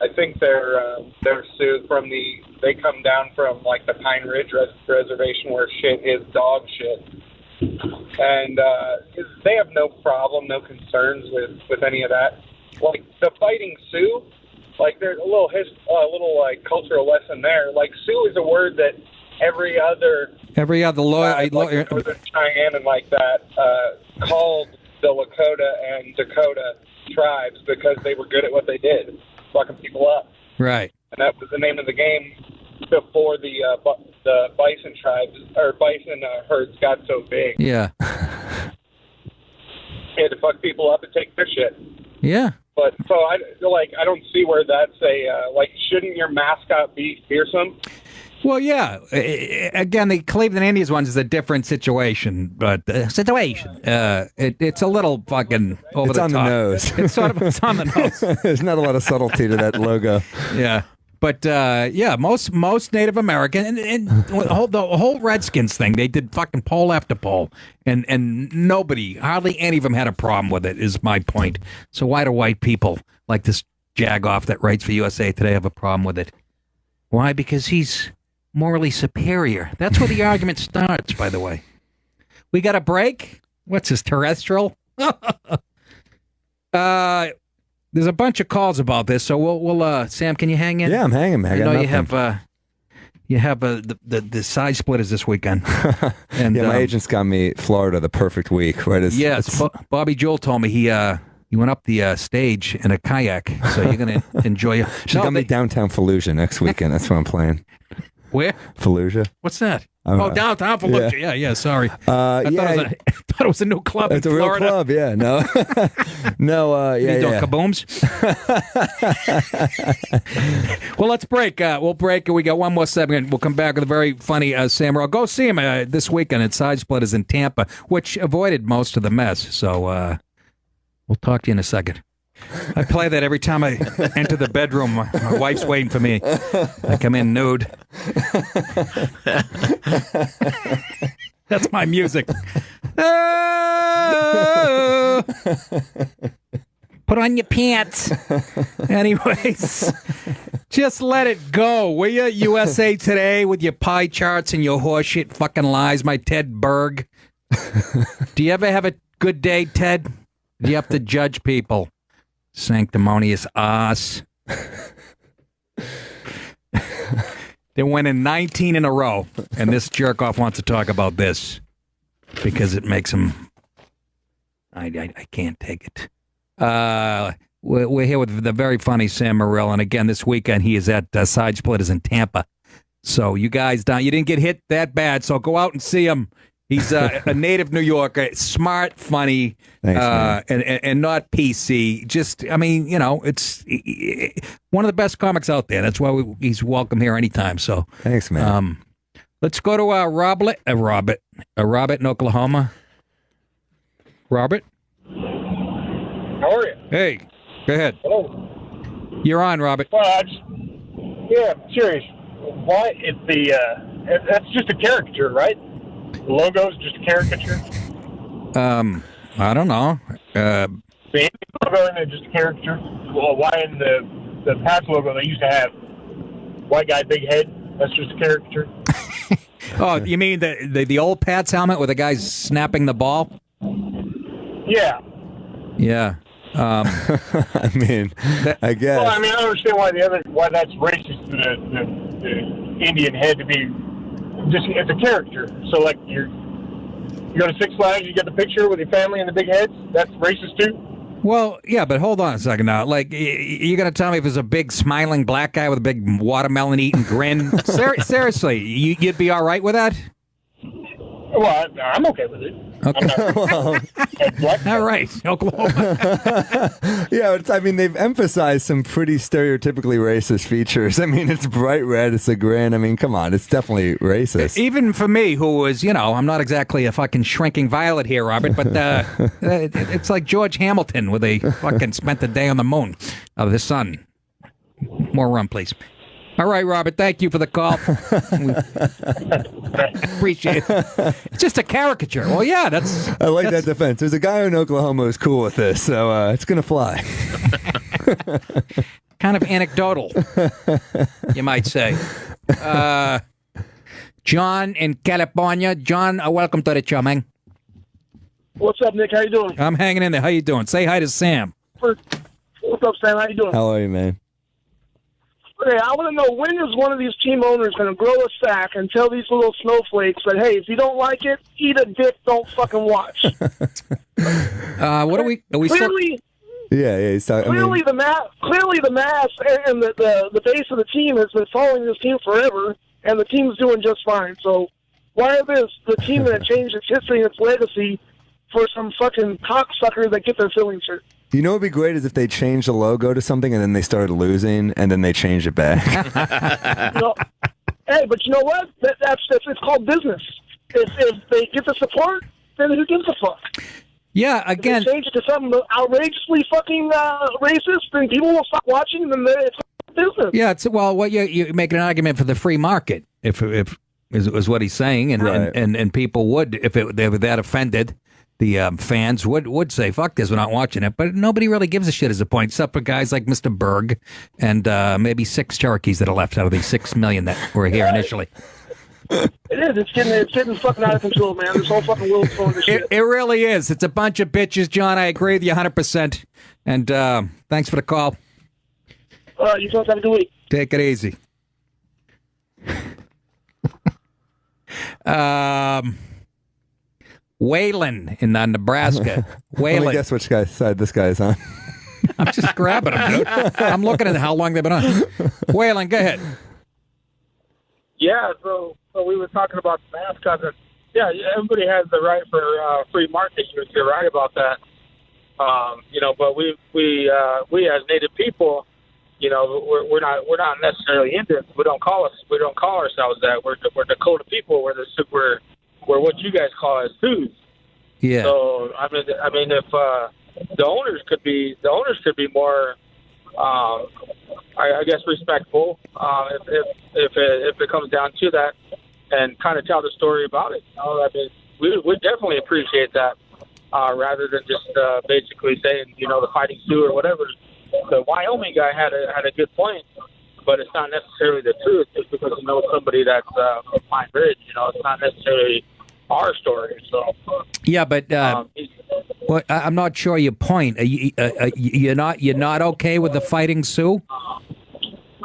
I think they're sued from they come down from like the Pine Ridge Reservation where shit is dog shit, and they have no problem, no concerns with any of that. Like the Fighting Sioux, like there's a little like cultural lesson there. Like Sioux is a word that every other lawyer, like Northern Cheyenne and like that called the Lakota and Dakota tribes because they were good at what they did, fucking people up. Right. And that was the name of the game before the bison tribes or bison herds got so big. Yeah. They had to fuck people up and take their shit. Yeah. But so I don't see where that's shouldn't your mascot be fearsome? Well, yeah. Again, the Cleveland Indians one is a different situation, but it's a little fucking over It's the on top. the nose. It's on the nose. There's not a lot of subtlety to that logo. Yeah. But most Native American and the whole Redskins thing, they did fucking poll after poll, and hardly any of them had a problem with it. Is my point. So why do white people like this jagoff that writes for USA Today have a problem with it? Why? Because he's morally superior. That's where the argument starts. By the way, we got a break. What's this, terrestrial? There's a bunch of calls about this, so we'll Sam, can you hang in? Yeah, I'm hanging, man. I know you have the side splitters this weekend. And my agent's got me Florida the perfect week. Right? Yes, Bobby Jewell told me he went up the stage in a kayak, so you're gonna enjoy it. She's got me downtown Fallujah next weekend. That's what I'm playing. Where? Fallujah. What's that? Downtown Fallujah. Yeah, sorry. I thought it was a new club it's in a Florida. real club, yeah. No. No, You doing kabooms? Well, let's break. We'll break. We got one more segment. We'll come back with a very funny Sam Morril. Go see him this weekend at Side Splitters in Tampa, which avoided most of the mess. So we'll talk to you in a second. I play that every time I enter the bedroom. My wife's waiting for me. I come in nude. That's my music. Oh! Put on your pants. Anyways, just let it go, will you? USA Today with your pie charts and your horseshit fucking lies, my Ted Berg. Do you ever have a good day, Ted? Do you have to judge people? Sanctimonious ass. They're winning 19 in a row, and this jerk-off wants to talk about this because it makes him... I can't take it. We're here with the very funny Sam Morril, and again, this weekend he is at Side Splitters in Tampa. So you guys, you didn't get hit that bad, so go out and see him. He's a native New Yorker, smart, funny, Thanks, and not PC. Just, I mean, it's one of the best comics out there. That's why he's welcome here anytime. So thanks, man. Let's go to Robert in Oklahoma. Robert, How are you? hey, go ahead. Hello. You're on, Robert. Well, I'm curious. Why that's just a caricature, right? The logo's just a caricature. I don't know. The Indian logo is just a caricature. Well, why in the Pats logo they used to have white guy, big head? That's just a caricature. Oh, you mean the old Pats helmet where the guy's snapping the ball? Yeah. Yeah. I mean, I guess. Well, I mean, I don't understand why that's racist to the Indian head to be just it's a character. So like you go to Six Flags, you get the picture with your family and the big heads. That's racist too. Well, yeah, but hold on a second now. Like, you're going to tell me if there's a big smiling black guy with a big watermelon-eating grin? Seriously, you'd be all right with that? Well, I'm okay with it. Okay. All right, Oklahoma. Yeah, I mean, they've emphasized some pretty stereotypically racist features. I mean, it's bright red, it's a grin. I mean, come on, it's definitely racist. Even for me, who was, I'm not exactly a fucking shrinking violet here, Robert, but it's like George Hamilton, where they fucking spent the day on the moon, the sun. More rum, please. All right, Robert, thank you for the call. Appreciate it. It's just a caricature. Well, yeah, that's... I like that defense. There's a guy in Oklahoma who's cool with this, so it's going to fly. Kind of anecdotal, you might say. John in California. John, welcome to the show, man. What's up, Nick? How you doing? I'm hanging in there. How you doing? Say hi to Sam. What's up, Sam? How you doing? How are you, man? Hey, I want to know, when is one of these team owners going to grow a sack and tell these little snowflakes that, hey, if you don't like it, eat a dick, don't fucking watch? What are we clearly, Yeah, he's talking. clearly the mass and the base of the team has been following this team forever, and the team's doing just fine. So why is this the team that changed its history and its legacy for some fucking cocksucker that get their feelings hurt? You know what would be great is if they changed the logo to something and then they started losing and then they changed it back. Hey, but you know what? That's it's called business. If they get the support, then who gives a fuck? Yeah, again... If they change it to something outrageously fucking racist, then people will stop watching, and then it's business. Yeah, what you make an argument for the free market, if is what he's saying, and people would, if they were that offended, the fans would say, fuck this, we're not watching it. But nobody really gives a shit as a point, except for guys like Mr. Berg and maybe 6 Cherokees that are left out of the 6 million that were here initially. It is. It's getting fucking out of control, man. This whole fucking world's going to shit. It really is. It's a bunch of bitches, John. I agree with you 100%. And thanks for the call. You guys have a good week. Take it easy. Waylon in Nebraska. Let me Waylon. guess which side this guy's on. I'm just grabbing him, dude. I'm looking at how long they've been on. Waylon, go ahead. Yeah, so we were talking about the mascot. And yeah, everybody has the right for free market. You're right about that. But we as Native people, we're not necessarily Indians. We don't call ourselves that. We're Dakota people. We're what you guys call as Sioux. Yeah. So I mean, if the owners could be more, I guess, respectful. If it comes down to that, and kind of tell the story about it. I mean, we definitely appreciate that, rather than just basically saying, the Fighting Sioux or whatever. The Wyoming guy had a good point, but it's not necessarily the truth. Just because somebody that's from Pine Ridge, it's not necessarily our story. So yeah, but I'm not sure your point. You're not okay with the Fighting Sioux?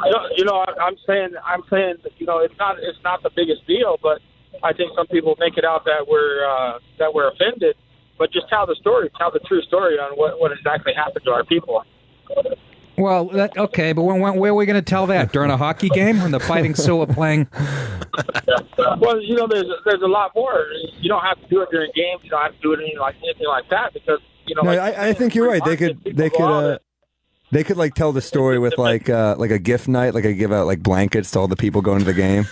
I'm saying that, it's not the biggest deal, but I think some people make it out that we're offended. But just tell the true story on what exactly happened to our people. Well, okay, but where are we going to tell that? During a hockey game when the Fighting Sioux are playing? Well, there's a lot more. You don't have to do it during games. You don't have to do it anything like that because No, I think you're right. They could like tell the story with like a gift night, like I give out like blankets to all the people going to the game.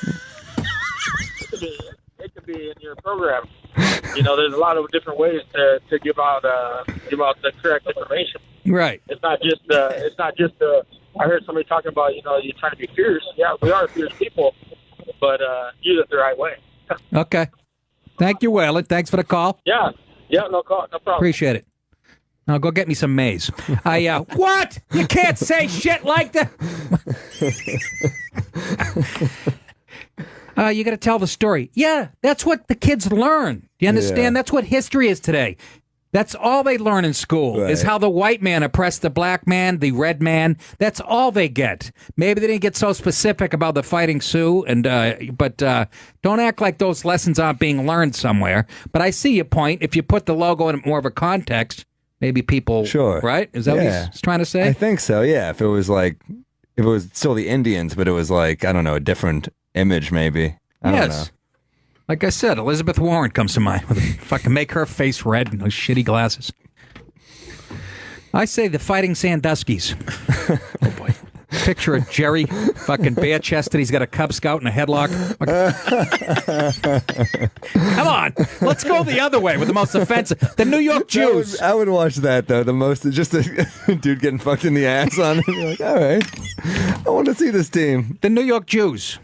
It could be in your program. There's a lot of different ways to give out the correct information. Right. It's not just. I heard somebody talking about you're trying to be fierce. Yeah, we are fierce people, but use it the right way. Okay. Thank you, Waylon. Thanks for the call. Yeah, no problem. Appreciate it. Now go get me some maize. What? You can't say shit like that. You got to tell the story. Yeah, that's what the kids learn. Do you understand? Yeah. That's what history is today. That's all they learn in school is how the white man oppressed the black man, the red man. That's all they get. Maybe they didn't get so specific about the Fighting Sioux, but don't act like those lessons aren't being learned somewhere. But I see your point. If you put the logo in more of a context, maybe people... Sure. Right? Is that what he's trying to say? I think so, yeah. If it was still the Indians, but it was like, I don't know, a different image maybe. I don't know. Like I said, Elizabeth Warren comes to mind. If I can make her face red and those shitty glasses. I say the Fighting Sandusky's. Oh, boy. Picture of Jerry fucking bare-chested. He's got a Cub Scout and a headlock. Come on. Let's go the other way with the most offensive. The New York Jews. I would watch that, though. The most, just a dude getting fucked in the ass on it. You're like, all right. I want to see this team. The New York Jews.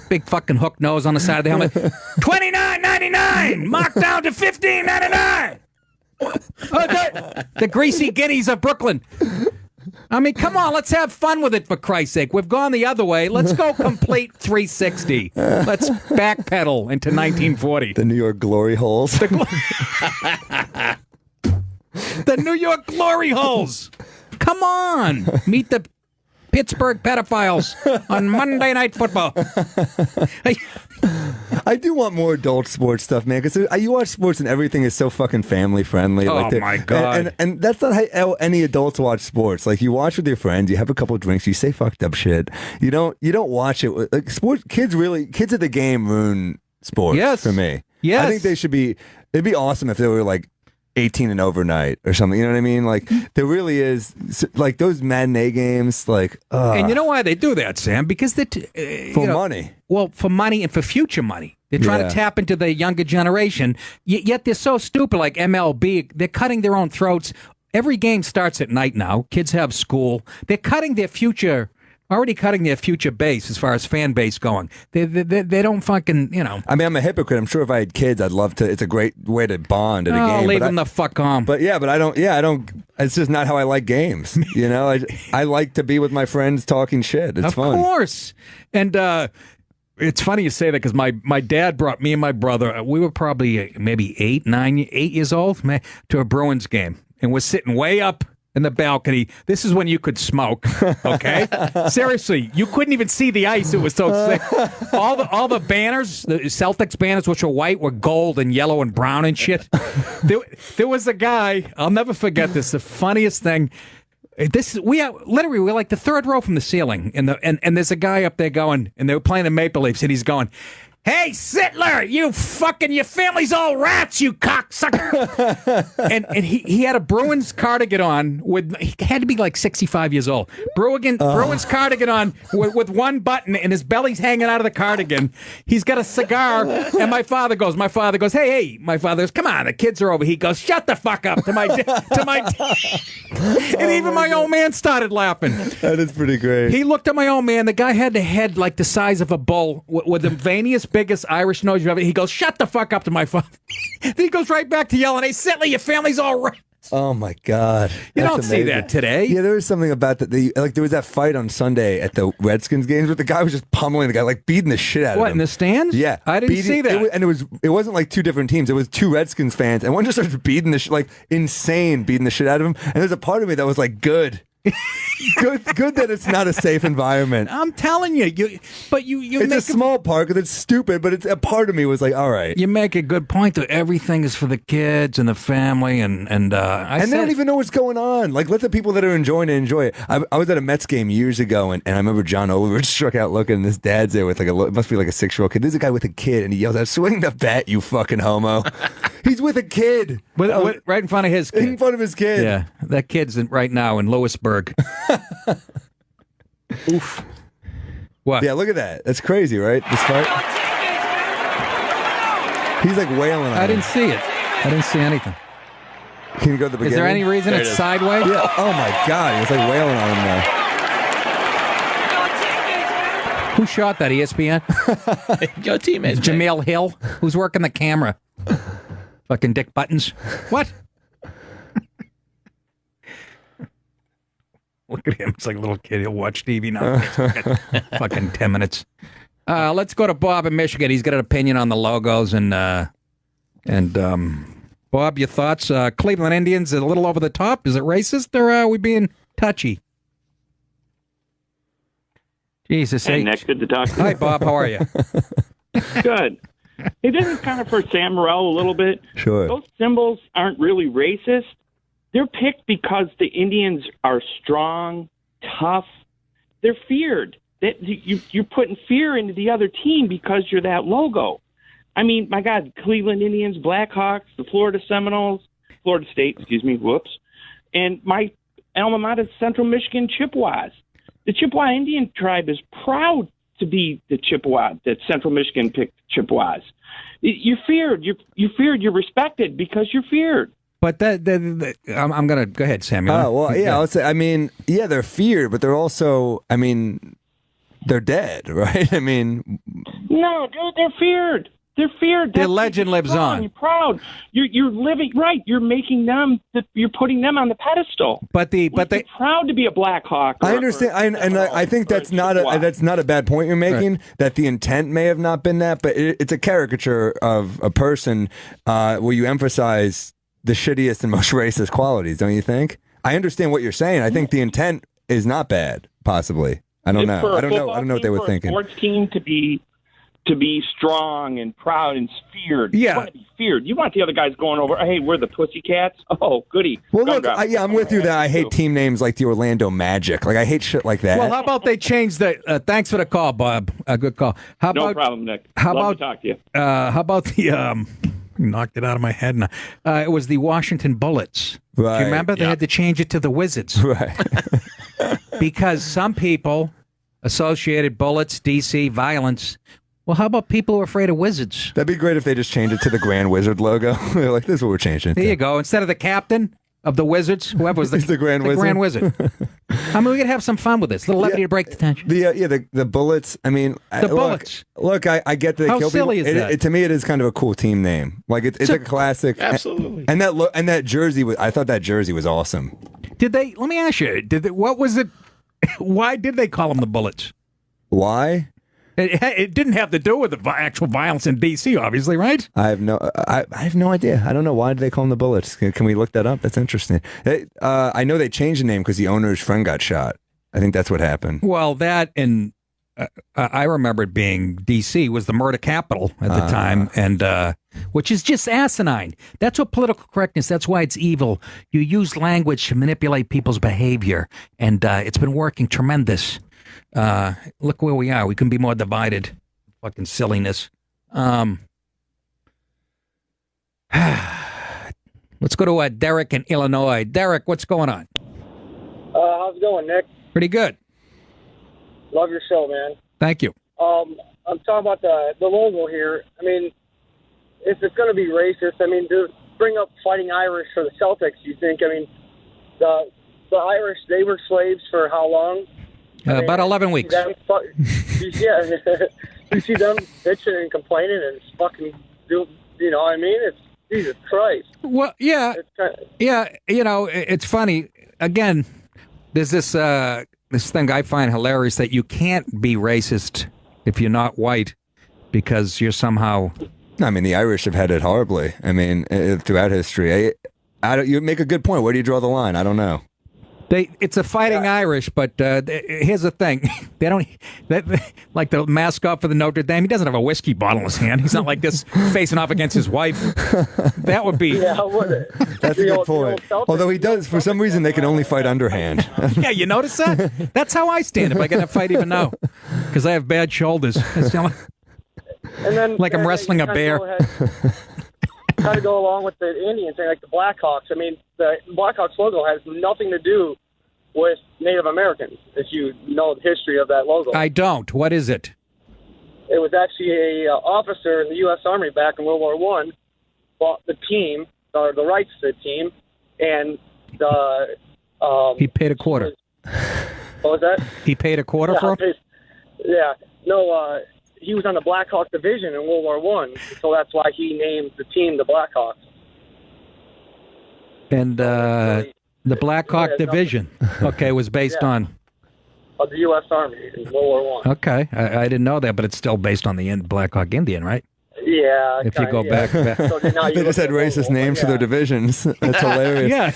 Big fucking hook nose on the side of the helmet. $29.99. Marked down to $15.99. The greasy guineas of Brooklyn. I mean, come on, let's have fun with it, for Christ's sake. We've gone the other way. Let's go complete 360. Let's backpedal into 1940. The New York glory holes. The New York glory holes. Come on. Meet the Pittsburgh pedophiles on Monday Night Football. I do want more adult sports stuff, man, because you watch sports and everything is so fucking family friendly. Oh, my God. And that's not how any adults watch sports. Like, you watch with your friends, you have a couple of drinks, you say fucked up shit. You don't watch it. Like, sports, kids at the game ruin sports for me. Yes. I think it'd be awesome if they were like 18 and overnight or something. You know what I mean? Like, there really is, like, those matinee games, like, and you know why they do that, Sam? Because for money. Well, for money and for future money. They're trying to tap into the younger generation, yet they're so stupid, like MLB. They're cutting their own throats. Every game starts at night now. Kids have school. They're cutting their future, already cutting their future base as far as fan base going. They don't fucking, you know. I mean, I'm a hypocrite. I'm sure if I had kids, I'd love to. It's a great way to bond at a game. Leave them the fuck on. But I don't. It's just not how I like games. You know, I like to be with my friends talking shit. It's fun. Of course. And it's funny you say that because my dad brought me and my brother, we were probably maybe 8 years old, to a Bruins game. And we're sitting way up in the balcony. This is when you could smoke, okay? Seriously, you couldn't even see the ice. It was so thick. All the banners, the Celtics banners, which were white, were gold and yellow and brown and shit. There was a guy, I'll never forget this, the funniest thing. We're like the third row from the ceiling, and there's a guy up there going, and they were playing the Maple Leafs, and he's going, "Hey, Sittler, your family's all rats, you cocksucker." and he had a Bruins cardigan on he had to be like 65 years old. Bruins cardigan on with one button, and his belly's hanging out of the cardigan. He's got a cigar, and my father goes, hey, my father goes, "Come on, the kids are over." He goes, "Shut the fuck up," to my and even my old man started laughing. That is pretty great. He looked at my old man. The guy had the head like the size of a bull with the veiniest, biggest Irish nose you ever. He goes, "Shut the fuck up," to my father. Then he goes right back to yelling, "Hey, Sittler, your family's all right." Oh my God! You don't see that today. Yeah, there was something about that. There was that fight on Sunday at the Redskins games where the guy was just pummeling the guy, like beating the shit out of him. What, in the stands? Yeah, I didn't see that. It wasn't like two different teams. It was two Redskins fans, and one just started beating the like insane, beating the shit out of him. And there's a part of me that was like, good. Good that it's not a safe environment. I'm telling you, it's a small part because it's stupid, but a part of me was like, all right. You make a good point that everything is for the kids and the family, and they don't even know what's going on. Like, let the people that are enjoying it enjoy it. I was at a Mets game years ago, and I remember John Oliver struck out looking, and this dad's there with it must be like a 6-year-old kid. There's a guy with a kid, and he yells out, "Swing the bat, you fucking homo!" He's with a kid, right in front of his kid. In front of his kid. Yeah, that kid's right now in Lewisburg. Oof. What? Yeah, look at that. That's crazy, right? This fight. He's like wailing on I didn't see it. I didn't see anything. Can you go to the beginning? Is there any reason it's sideways? Yeah. Oh my God. He was like wailing on him there. Who shot that? ESPN? Your teammates. Jameel Hill? Who's working the camera? Fucking Dick Buttons. What? Look at him. It's like a little kid. He'll watch TV now. Fucking 10 minutes. Let's go to Bob in Michigan. He's got an opinion on the logos. And Bob, your thoughts? Cleveland Indians are a little over the top. Is it racist or are we being touchy? Jesus. Hey, Nick, good to talk to you. Hi, Bob. How are you? Good. Hey, this is kind of for Sam Morrell a little bit. Sure. Those symbols aren't really racist. They're picked because the Indians are strong, tough. They're feared. You're putting fear into the other team because you're that logo. I mean, my God, Cleveland Indians, Blackhawks, the Florida State, whoops, and my alma mater, Central Michigan Chippewas. The Chippewa Indian tribe is proud to be the Chippewa, that Central Michigan picked Chippewas. You're feared. You're feared. You're respected because you're feared. But I'm going to go ahead, Samuel. Oh, well, yeah, I would say, I mean, yeah, they're feared, but they're also, I mean, they're dead, right? I mean, no, dude, they're feared. They're feared. The legend lives on. You're proud. You're living right. You're making them. You're putting them on the pedestal. But they proud to be a Blackhawk. I understand, I think that's not a bad point you're making. Right. That the intent may have not been that, but it's a caricature of a person where you emphasize the shittiest and most racist qualities. Don't you think? I understand what you're saying. I think the intent is not bad. Possibly. I don't know. I don't know what they were thinking. For a sports team to be strong and proud and feared. Yeah. You want to be feared. You want the other guys going over, hey, we're the Pussycats. Oh, goody. Well, look, I'm with you that I hate team names like the Orlando Magic. Like, I hate shit like that. Well, how about they change the... thanks for the call, Bob. Good call. No problem, Nick. Love to talk to you. How about the... knocked it out of my head now. It was the Washington Bullets. Right. Do you remember? They had to change it to the Wizards. Right. Because some people associated Bullets, DC, violence... Well, how about people who are afraid of wizards? That'd be great if they just changed it to the Grand Wizard logo. They're like, this is what we're changing it to. There you go. Instead of the captain of the Wizards, whoever was the Grand Wizard. Grand Wizard. I mean, we could have some fun with this. A little levity to break the tension. The Bullets. I mean, Bullets. Look, I get that they How kill silly people. is that? To me, it is kind of a cool team name. Like it's a classic. Absolutely. And that jersey I thought that jersey was awesome. Did they? Let me ask you. What was it? Why did they call them the Bullets? Why? It didn't have to do with the actual violence in D.C., obviously, right? I have no idea. I don't know. Why did they call them the Bullets? Can we look that up? That's interesting. I know they changed the name because the owner's friend got shot. I think that's what happened. Well, that and I remember it being D.C. was the murder capital at the time, and which is just asinine. That's what political correctness. That's why it's evil. You use language to manipulate people's behavior, and it's been working tremendous. Look where we are. We couldn't be more divided. Fucking silliness. Let's go to Derek in Illinois. Derek, what's going on? How's it going, Nick? Pretty good. Love your show, man. Thank you. I'm talking about the logo here. I mean, if it's going to be racist, I mean, to bring up Fighting Irish for the Celtics, you think? I mean, the Irish, they were slaves for how long? About 11 weeks. You see them bitching and complaining and fucking do, you know what I mean? It's Jesus Christ. Well, yeah. Yeah, you know, it's funny. Again, there's this thing I find hilarious that you can't be racist if you're not white because you're somehow... I mean, the Irish have had it horribly. I mean, throughout history. You make a good point. Where do you draw the line? I don't know. It's a Fighting Irish, but here's the thing: they don't like the mascot for the Notre Dame. He doesn't have a whiskey bottle in his hand. He's not like this facing off against his wife. That would be. Yeah, that's a good point. Although he does, for some reason, they can only fight underhand. Yeah, you notice that? That's how I stand if I get in a fight even now, because I have bad shoulders. It's and then, like I'm wrestling a bear. Kind of go along with the Indians thing, like the Blackhawks. I mean, the Blackhawks logo has nothing to do with Native Americans, if you know the history of that logo. I don't. What is it? It was actually a officer in the U.S. Army back in World War I bought the team, or the rights to the team, and he paid a quarter. What was that? He paid a quarter for it? Yeah. No, he was on the Blackhawk division in World War I, so that's why he named the team the Blackhawks. And the Blackhawk division, okay, was based on? Of the U.S. Army in World War I. Okay, I didn't know that, but it's still based on the Blackhawk Indian, right? Yeah. If you go back. So they just had racist names for their divisions. That's hilarious. Yeah.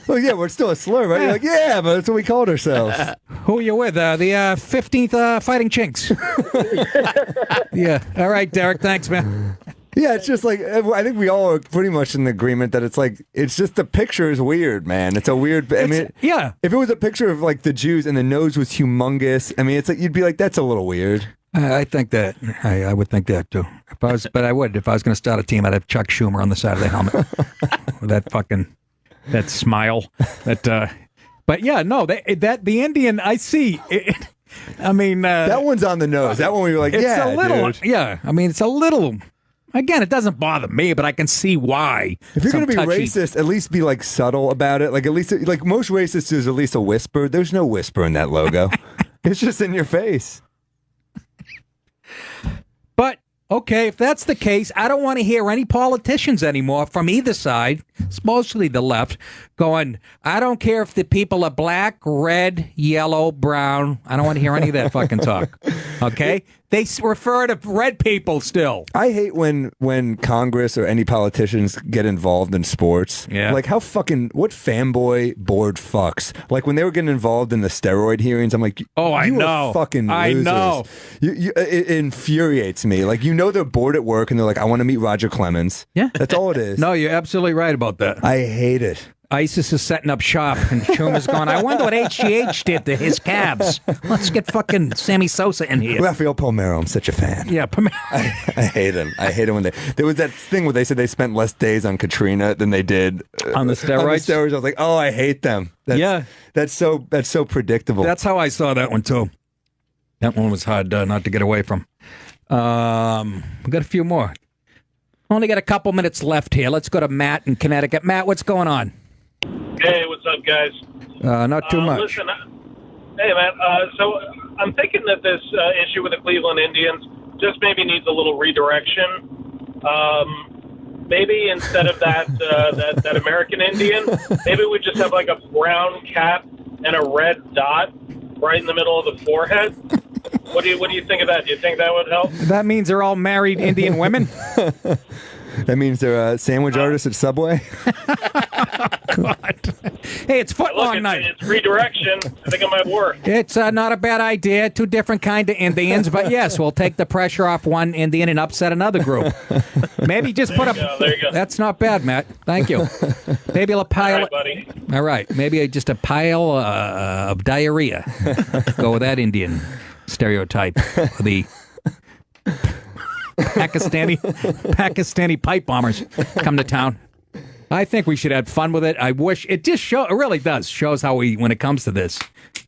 Well, yeah, we're still a slur, right? You're like, yeah, but that's what we called ourselves. Who are you with? The 15th Fighting Chinks. Yeah. All right, Derek. Thanks, man. Yeah, it's just like, I think we all are pretty much in agreement that it's just the picture is weird, man. It's a weird, yeah. If it was a picture of like the Jews and the nose was humongous, I mean, it's like, you'd be like, that's a little weird. I think that I would think that too. If I was going to start a team, I'd have Chuck Schumer on the side of the helmet. That smile, that But yeah, no, that the Indian, I see. I mean, that one's on the nose. That one we were like, it's yeah, a little, dude. yeah. I mean, it's a little. Again, it doesn't bother me, but I can see why. If you're some going to be touchy- racist, at least be like subtle about it. Like at least, like most racists, there's at least a whisper. There's no whisper in that logo. It's just in your face. But okay, if that's the case, I don't want to hear any politicians anymore from either side. It's mostly the left going, I don't care if the people are black, red, yellow, brown. I don't want to hear any of that fucking talk. Okay? They refer to red people still. I hate when Congress or any politicians get involved in sports. Yeah. Like what fanboy bored fucks. Like when they were getting involved in the steroid hearings, I'm like, oh, I you know. are fucking I losers. know. It infuriates me. Like, they're bored at work and they're like, I want to meet Roger Clemens. Yeah. That's all it is. No, you're absolutely right about that. I hate it. ISIS is setting up shop, and Schumer's going, I wonder what HGH did to his Cavs. Let's get fucking Sammy Sosa in here. Rafael Palmeiro, I'm such a fan. Yeah, Palmeiro. I hate him. I hate him when there was that thing where they said they spent less days on Katrina than they did on the steroids. On the steroids, I was like, oh, I hate them. That's so predictable. That's how I saw that one too. That one was hard not to get away from. We got a few more. Only got a couple minutes left here. Let's go to Matt in Connecticut. Matt, what's going on? Hey, what's up, guys? Not too much. Listen, hey, man. So I'm thinking that this issue with the Cleveland Indians just maybe needs a little redirection. Maybe instead of that American Indian, maybe we just have like a brown cap and a red dot right in the middle of the forehead. What do you think of that? Do you think that would help? That means they're all married Indian women? That means they're sandwich artists at Subway? God. Hey, it's footlong night. It's redirection. I think it might work. It's not a bad idea. Two different kind of Indians, but yes, we'll take the pressure off one Indian and upset another group. Maybe just put there you go. That's not bad, Matt. Thank you. Maybe a pile. All right, buddy. All right. Maybe just a pile of diarrhea. Go with that Indian stereotype. The Pakistani pipe bombers come to town. I think we should have fun with it. I wish it just it really does shows how when it comes to this,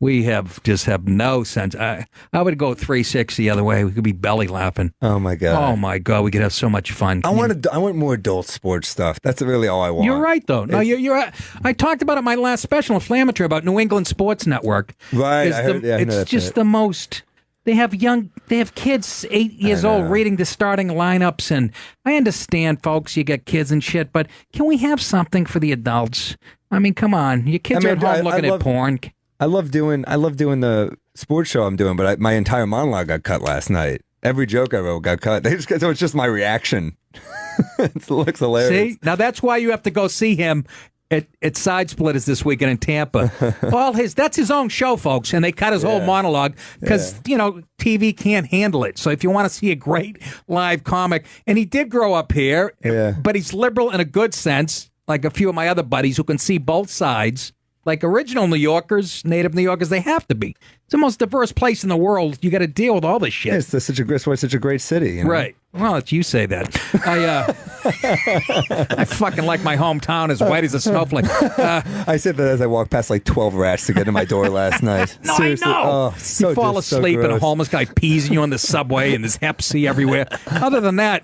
we have no sense. I would go 360 the other way. We could be belly laughing. Oh my god. Oh my god. We could have so much fun. I want more adult sports stuff. That's really all I want. You're right though. No, you're. I talked about it in my last special inflammatory about New England Sports Network. Right. I know it's that's just right. the most. They have kids 8 years old reading the starting lineups, and I understand, folks, you got kids and shit, but can we have something for the adults? I mean, come on, your kids are at home looking at porn. I love doing the sports show I'm doing, but my entire monologue got cut last night. Every joke I wrote got cut. So it's just my reaction. It looks hilarious. See, now that's why you have to go see him. At Side Splitters this weekend in Tampa. That's his own show, folks, and they cut his whole monologue because, TV can't handle it. So if you want to see a great live comic, and he did grow up here, but he's liberal in a good sense, like a few of my other buddies who can see both sides. Like original New Yorkers, native New Yorkers, they have to be. It's the most diverse place in the world. You got to deal with all this shit. It's why it's such a great city. You know? Right. Well, you say that. I fucking like my hometown as white as a snowflake. I said that as I walked past like 12 rats to get to my door last night. No, Seriously. I know. Oh, you fall asleep and a homeless guy pees you on the subway and there's Hep C everywhere. Other than that...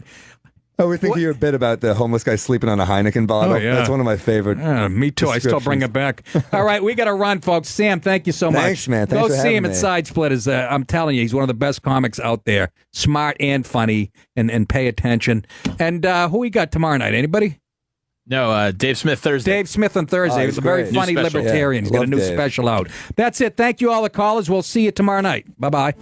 Oh, we think you're a bit about the homeless guy sleeping on a Heineken bottle. Oh, yeah. That's one of my favorite. Me too. I still bring it back. All right, we got to run, folks. Sam, thank you so much. Thanks, man. Thanks Go for see having him at me. Side Splitters. I'm telling you, he's one of the best comics out there. Smart and funny, and pay attention. And who we got tomorrow night? Anybody? No, Dave Smith Thursday. Dave Smith on Thursday. Oh, He's a very great. funny New special. libertarian. Yeah, He's got a love new Dave. special out. That's it. Thank you, all the callers. We'll see you tomorrow night. Bye-bye.